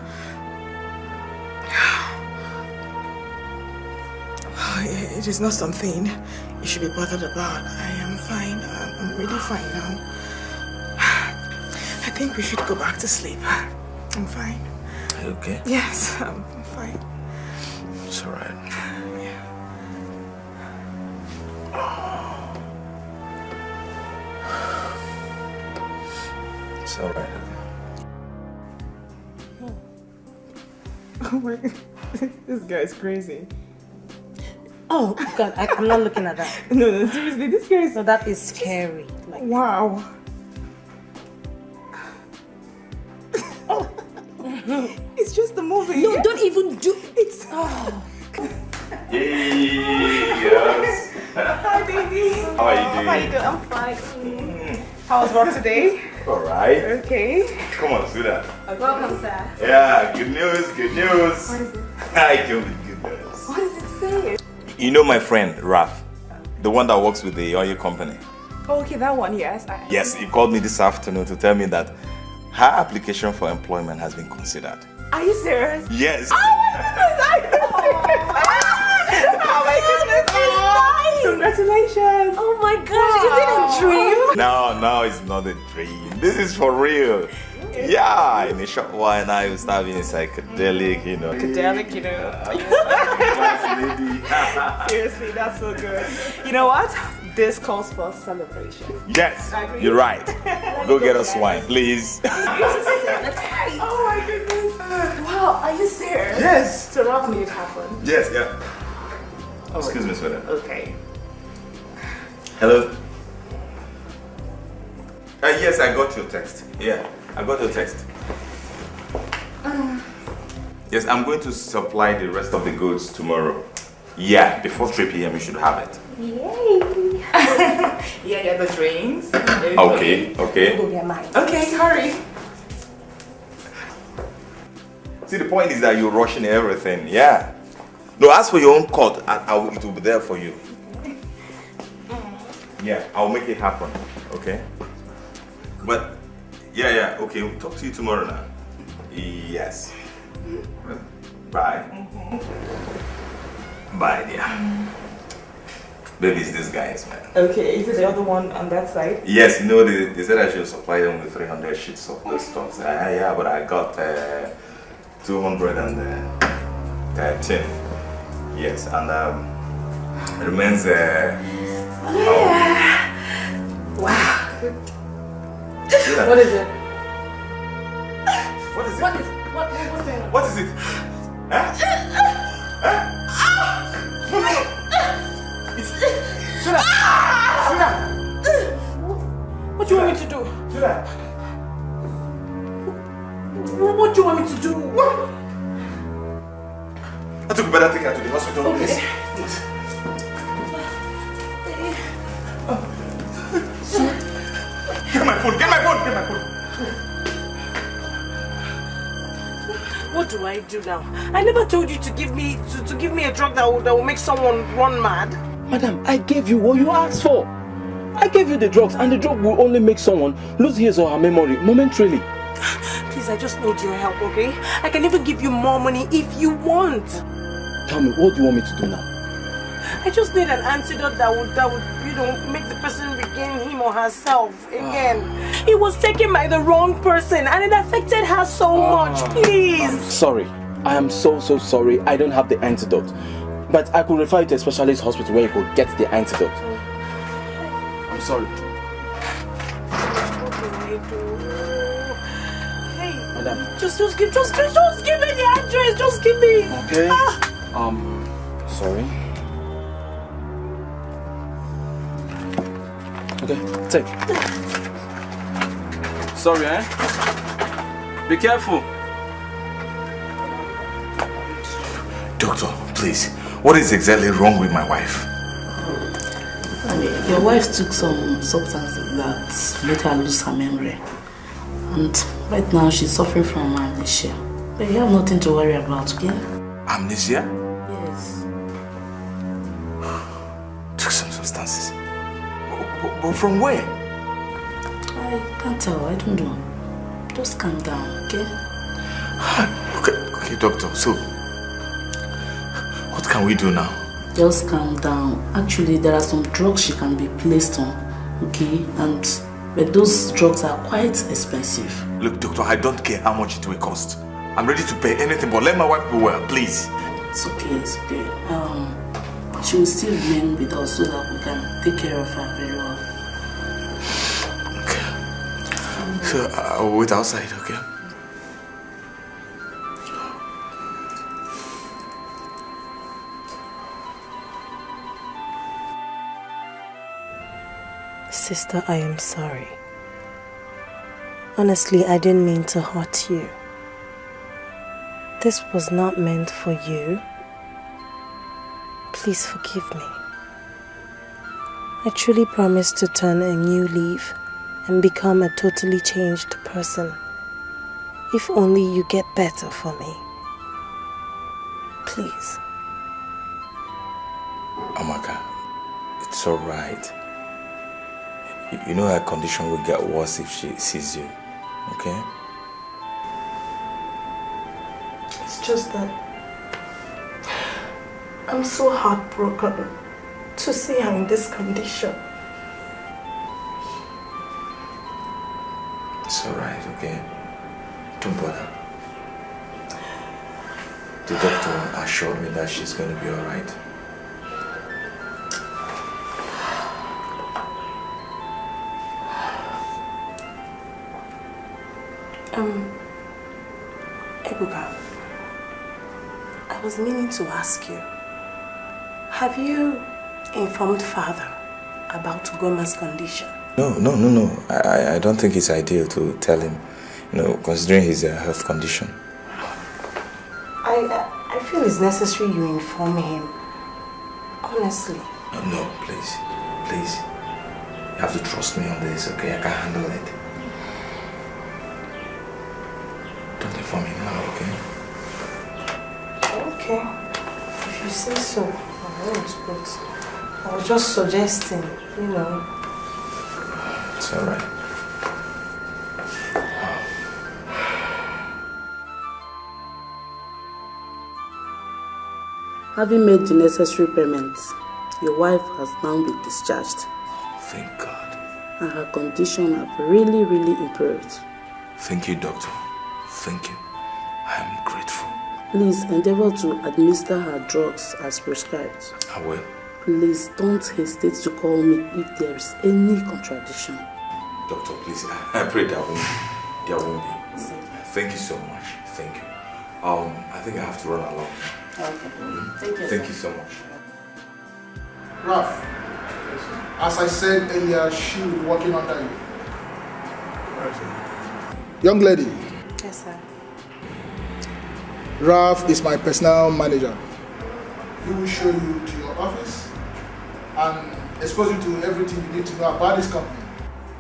It is not something you should be bothered about. I am fine. I'm really fine now. I think we should go back to sleep. I'm fine. Are you okay? Yes, I'm fine. It's alright. Yeah. It's alright. Oh my God. This guy is crazy. Oh, God, I'm not looking at that. No, seriously, this guy is... So that is scary. Like, wow. It's just a movie. No, don't even do... It's... Oh. Yes. Hi, baby. How are you doing? How are you doing? I'm fine. How was work today? Alright. Okay. Come on, do that. Welcome, sir. Yeah, good news, good news. What is it? I came with good news. What does it say? You know my friend, Raf, the one that works with the oil company? Oh, okay, that one, yes. Yes, he called me this afternoon to tell me that her application for employment has been considered. Are you serious? Yes. Oh my goodness, it's nice! Congratulations! Oh my gosh, is it a dream? No, it's not a dream. This is for real. Yeah, in a short while now you'll start being psychedelic, you know. Psychedelic, you know. Seriously, that's so good. You know what? This calls for celebration. Yes, you're right. Go get us wine, please. Oh my goodness. Wow, are you serious? Yes. So Rob made it happen. Yes, yeah. Excuse me, sweetheart. Okay. Hello? Yes, I got your text. Yeah, I got your text. Yes, I'm going to supply the rest of the goods tomorrow. Yeah, before 3 p.m. you should have it. Yay! Yeah, the drinks. Okay. Okay, hurry. See, the point is that you're rushing everything. Yeah. No, as for your own cut, it will be there for you. Yeah, I'll make it happen. Okay? But, yeah, okay, we'll talk to you tomorrow now. Yes. Bye. Bye, dear. Baby, it's these guys, man. Okay, is it the other one on that side? Yes, you know, they said I should supply them with 300 sheets of those stocks. Yeah, but I got 213. Yes, and it remains Wow. What is it? What is it? What's going on? What is it? Huh? What do you want me to do? What do you want me to do? I think we better take her to the hospital, please. Get my phone! What do I do now? I never told you to give me a drug that will make someone run mad. Madam, I gave you what you asked for. I gave you the drugs, and the drug will only make someone lose his or her memory momentarily. Please, I just need your help, okay? I can even give you more money if you want. Tell me, what do you want me to do now? I just need an antidote that would make the person regain him or herself again. It was taken by the wrong person and it affected her so much. Please. I'm sorry. I am so sorry. I don't have the antidote. But I could refer you to a specialist hospital where you could get the antidote. I'm sorry. What do I do? Hey, Madam. Just give me the address. Just give me. Okay. Sorry. Okay, take. Sorry, eh? Be careful. Doctor, please, what is exactly wrong with my wife? Your wife took some substance that made her lose her memory. And right now she's suffering from amnesia. But you have nothing to worry about, okay? Amnesia? Yes. Took some substances. But from where? I can't tell. I don't know. Just calm down, okay? Okay, doctor. So, what can we do now? Just calm down. Actually, there are some drugs she can be placed on, okay? But those drugs are quite expensive. Look, doctor, I don't care how much it will cost. I'm ready to pay anything, but let my wife be well, please. It's okay, it's okay. She will still remain with us so that we can take care of her very well. Okay. So, I'll wait outside, okay? Sister, I am sorry. Honestly, I didn't mean to hurt you. This was not meant for you. Please forgive me. I truly promise to turn a new leaf and become a totally changed person. If only you get better for me. Please. Amaka, it's alright. You know her condition will get worse if she sees you, okay? It's just that I'm so heartbroken to see her in this condition. It's alright, okay? Don't bother. The doctor assured me that she's going to be alright. Ebuka, I was meaning to ask you, have you informed father about Goma's condition? No. I don't think it's ideal to tell him, considering his health condition. I feel it's necessary you inform him. Honestly. No, please. Please. You have to trust me on this, okay? I can handle it. Don't inform him now, okay? Okay. If you say so, I won't, but I was just suggesting, It's alright. Having made the necessary payments, your wife has now been discharged. Thank God. And her condition has really, really improved. Thank you, doctor. Thank you. I am grateful. Please endeavor to administer her drugs as prescribed. I will. Please don't hesitate to call me if there is any contradiction. Doctor, please, I pray there won't be. Thank you so much. Thank you. I think I have to run along. Okay. Thank you so much. Ralph, as I said earlier, she will be working under you. Young lady. Yes, sir. Ralph is my personal manager. He will show you to your office and expose you to everything you need to know about this company.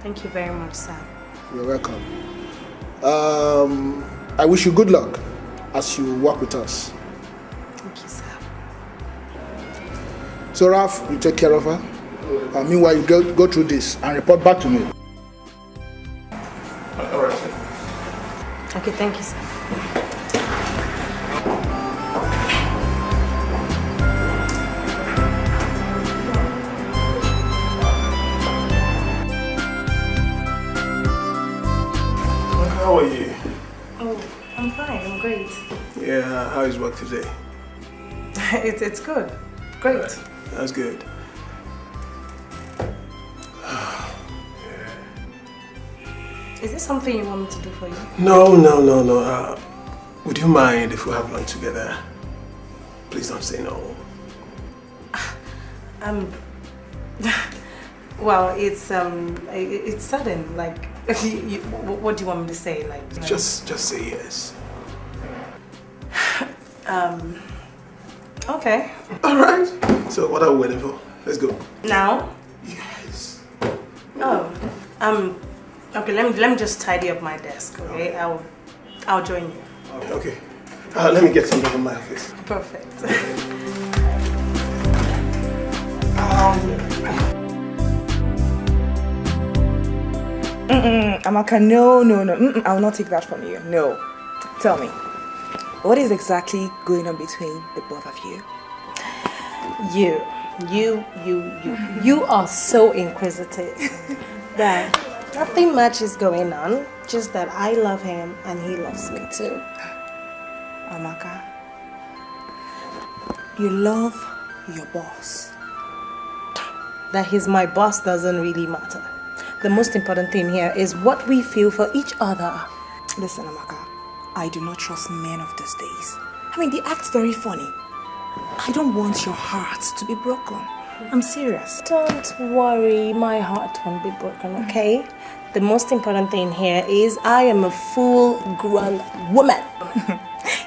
Thank you very much, sir. You're welcome. I wish you good luck as you work with us. Thank you, sir. So Ralph, you take care of her. Meanwhile, you go through this and report back to me. All right, sir. Okay, thank you, sir. How are you? Oh, I'm fine. I'm great. Yeah, how is work today? It's good. Great. Right. That's good. Is there something you want me to do for you? No. Would you mind if we have lunch together? Please don't say no. Well, it's sudden. Like, what do you want me to say? Like, Just say yes. Okay. All right. So what are we waiting for? Let's go. Now? Yes. Oh. Okay. Let me just tidy up my desk. Okay. I'll join you. Okay. Let me get something from my office. Perfect. Amaka, no. I will not take that from you. No. Tell me, what is exactly going on between the both of you? You are so inquisitive. Right. Nothing much is going on. Just that I love him and he loves me too. Amaka, you love your boss. That he's my boss doesn't really matter. The most important thing here is what we feel for each other. Listen, Amaka, I do not trust men of these days. I mean, they act very funny. I don't want your heart to be broken. I'm serious. Don't worry, my heart won't be broken, okay? The most important thing here is I am a full-grown woman.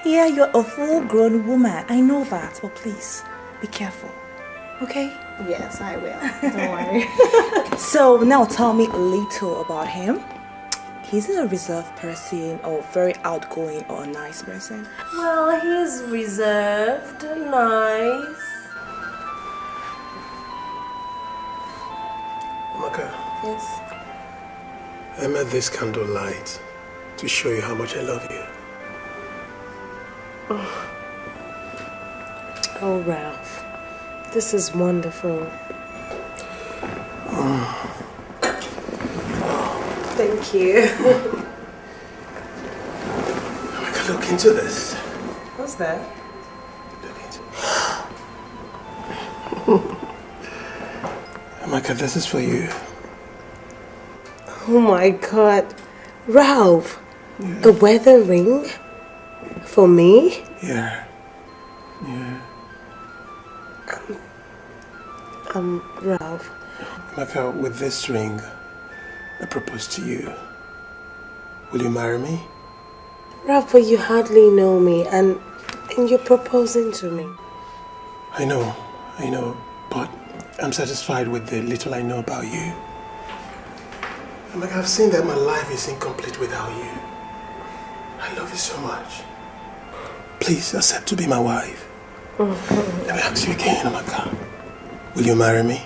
Yeah, you're a full-grown woman. I know that, but please, be careful, okay? Yes, I will. Don't worry. So now tell me a little about him. He's a reserved person or very outgoing or a nice person? Well, he's reserved, nice. Amaka. Yes? I made this candlelight to show you how much I love you. Oh, Ralph. This is wonderful. Thank you. Amaka, look into this. What's that? Amaka, this is for you. Oh my God. Ralph, a weather ring? For me? Yeah. Ralph. Amaka, with this ring, I propose to you. Will you marry me? Ralph, but you hardly know me and you're proposing to me. I know, but I'm satisfied with the little I know about you. Amaka, I've seen that my life is incomplete without you. I love you so much. Please accept to be my wife. Let me ask you again, Amaka. Will you marry me?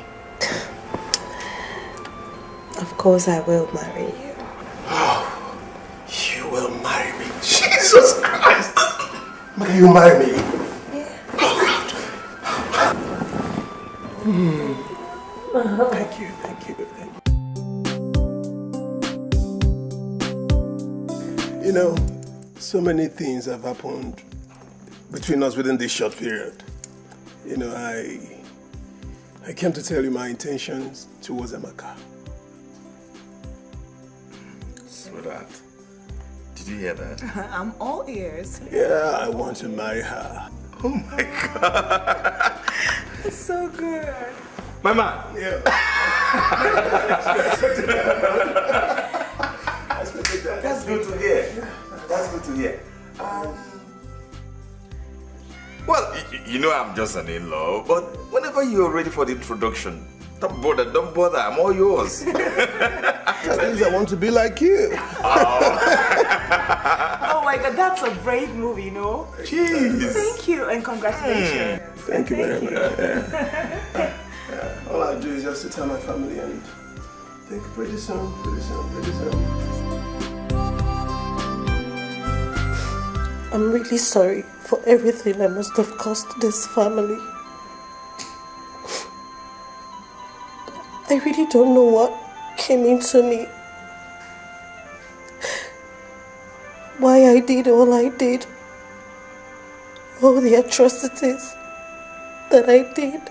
Of course I will marry you. Oh, you will marry me. Jesus Christ! Amaka, you marry me? Yeah. Oh, God. Thank you. You know, so many things have happened between us within this short period. You know, I came to tell you my intentions towards Amaka. Sweetheart, did you hear that? I'm all ears. Yeah, I want to marry her. Oh my God. It's so good. Mama. Yeah. That's good to hear. That's good to hear. Well, you know I'm just an in-law, but whenever you're ready for the introduction, don't bother, I'm all yours. At least I want to be like you. Oh my God, that's a brave move, you know? Jeez. Thank you and congratulations. Thank you very much. Yeah. All I do is just to tell my family and think pretty soon. I'm really sorry for everything I must have caused this family. I really don't know what came into me. Why I did all I did. All the atrocities that I did.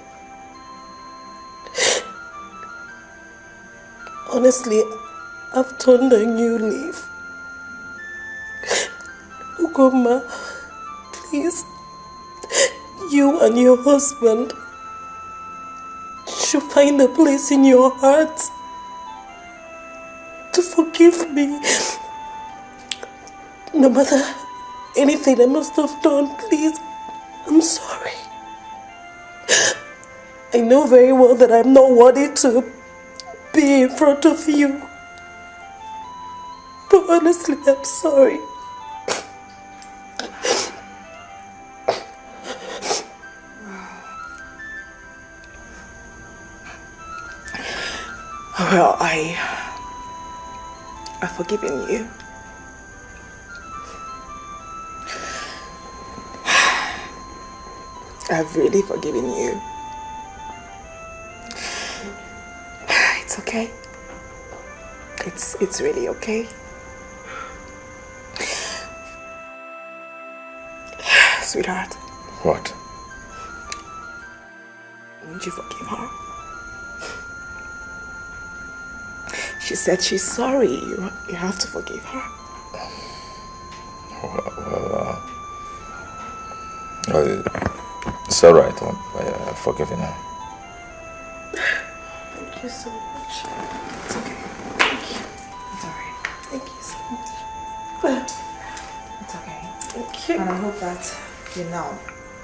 Honestly, I've turned a new leaf. Ugoma, please, you and your husband should find a place in your heart to forgive me. No matter anything I must have done, please, I'm sorry. I know very well that I'm not worthy to be in front of you. But honestly, I'm sorry. Well, I've forgiven you. I've really forgiven you. It's okay. It's really okay. Sweetheart. What? Won't you forgive her? She said she's sorry. You have to forgive her. Well, it's all right. I've forgiven her. Thank you so much. It's okay. Thank you. It's all right. Thank you so much. It's okay. Thank you. And I hope that you're now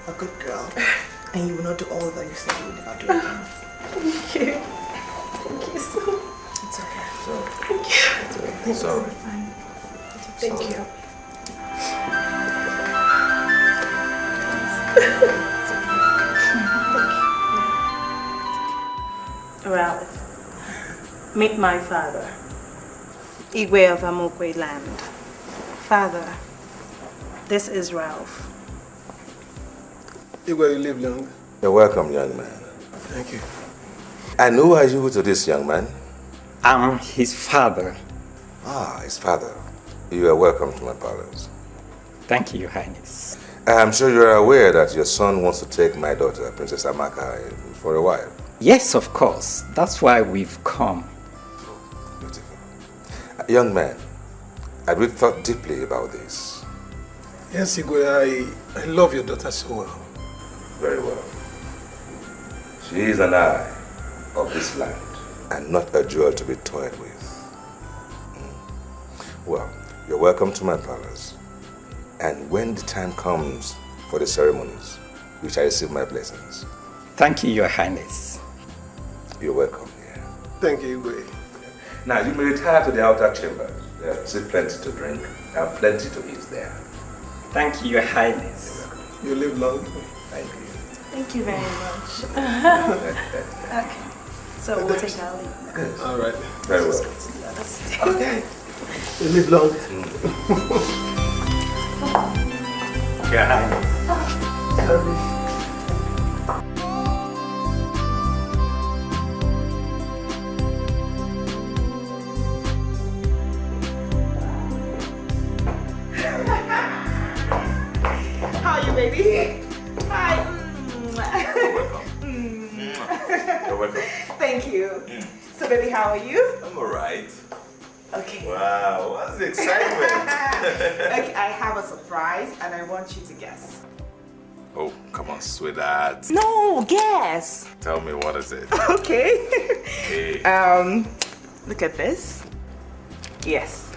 a good girl and you will not do all that you said you would never do again. Thank you. Thank you so much. It's okay. Thank you. It's all right. Thank you. Ralph, meet my father, Igwe of Amokwe land. Father, this is Ralph. Igwe, you live long. You're welcome, young man. Thank you. And who are you to this young man? I'm his father. Ah, his father. You are welcome to my palace. Thank you, Your Highness. I'm sure you're aware that your son wants to take my daughter, Princess Amaka, for a wife. Yes, of course. That's why we've come. Young man, have you thought deeply about this? Yes, Igwe, I love your daughter so well. Very well. She is an eye of this land and not a jewel to be toyed with. Well, you're welcome to my palace. And when the time comes for the ceremonies, you shall receive my blessings. Thank you, Your Highness. You're welcome here. Thank you, Igwe. Now, you may retire to the outer chamber. There's still plenty to drink and plenty to eat there. Thank you, Your Highness. You live long. Thank you. Thank you very much. Okay, so we'll take our leave. Good. All right. Very well. Okay. You live long. Your Highness. How are you, baby? Hi. You're welcome. Thank you. So, baby, how are you? I'm alright. Okay. Wow, what's the excitement? Okay, I have a surprise and I want you to guess. Oh, come on, sweetheart. No, guess. Tell me, what is it? Okay. Hey. Look at this. Yes.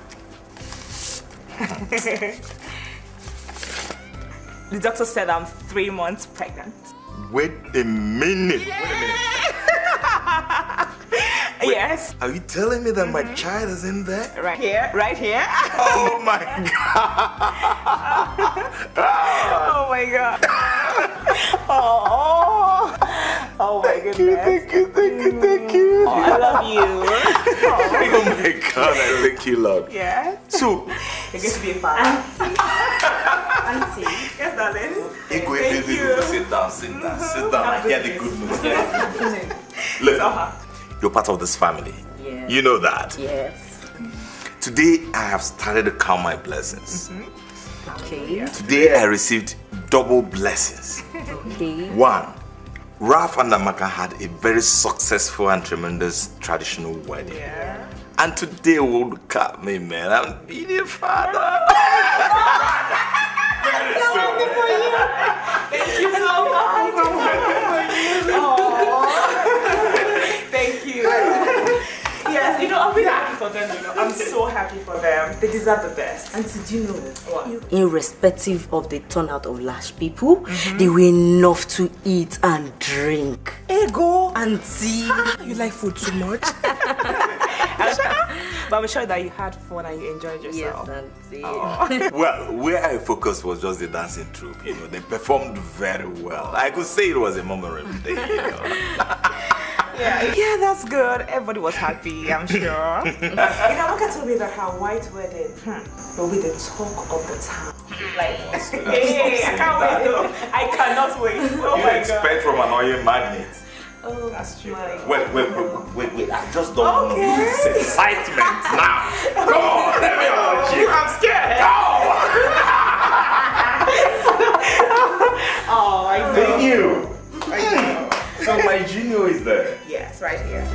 The doctor said I'm 3 months pregnant. Wait a minute. Yeah. Wait a minute. Wait, yes. Are you telling me that my child is in there? Right here. Right here. Oh my God. Oh my God. Oh my goodness. Thank you. Oh, I love you. Oh my God, I think you love. Yeah. So, you're going to be a father. Auntie. Yes, darling. Igwe, Thank you. sit down. Sit down. I hear the good news. Look, you're part of this family. Yeah. You know that. Yes. Today, I have started to count my blessings. Okay. Today, I received double blessings. Okay. 1, Ralph and Amaka had a very successful and tremendous traditional wedding. Yeah. And today, look at me, man. I'm being a father. Thank you so much. Thank you. Yes, you know, I'm really happy for them, you know. I'm so happy for them. They deserve the best. And did you know, What? irrespective of the turnout of Lash people, they were enough to eat and drink. Ego. Auntie. You like food too much? But I'm sure that you had fun and you enjoyed yourself. Yes, Auntie. Well, where I focused was just the dancing troupe. You know, they performed very well. I could say it was a memorable day. You know. Yeah, that's good. Everybody was happy, I'm sure. Amaka told me that her white wedding will be the talk of the town. Like, hey, I can't wait though. I cannot wait. Oh You expect from an oil magnet. Oh, that's true. My Wait. I just don't know this excitement now. Come on, let me hold you. I'm scared. Go! Oh, I know. Thank you. So my junior is there. Yes, right here.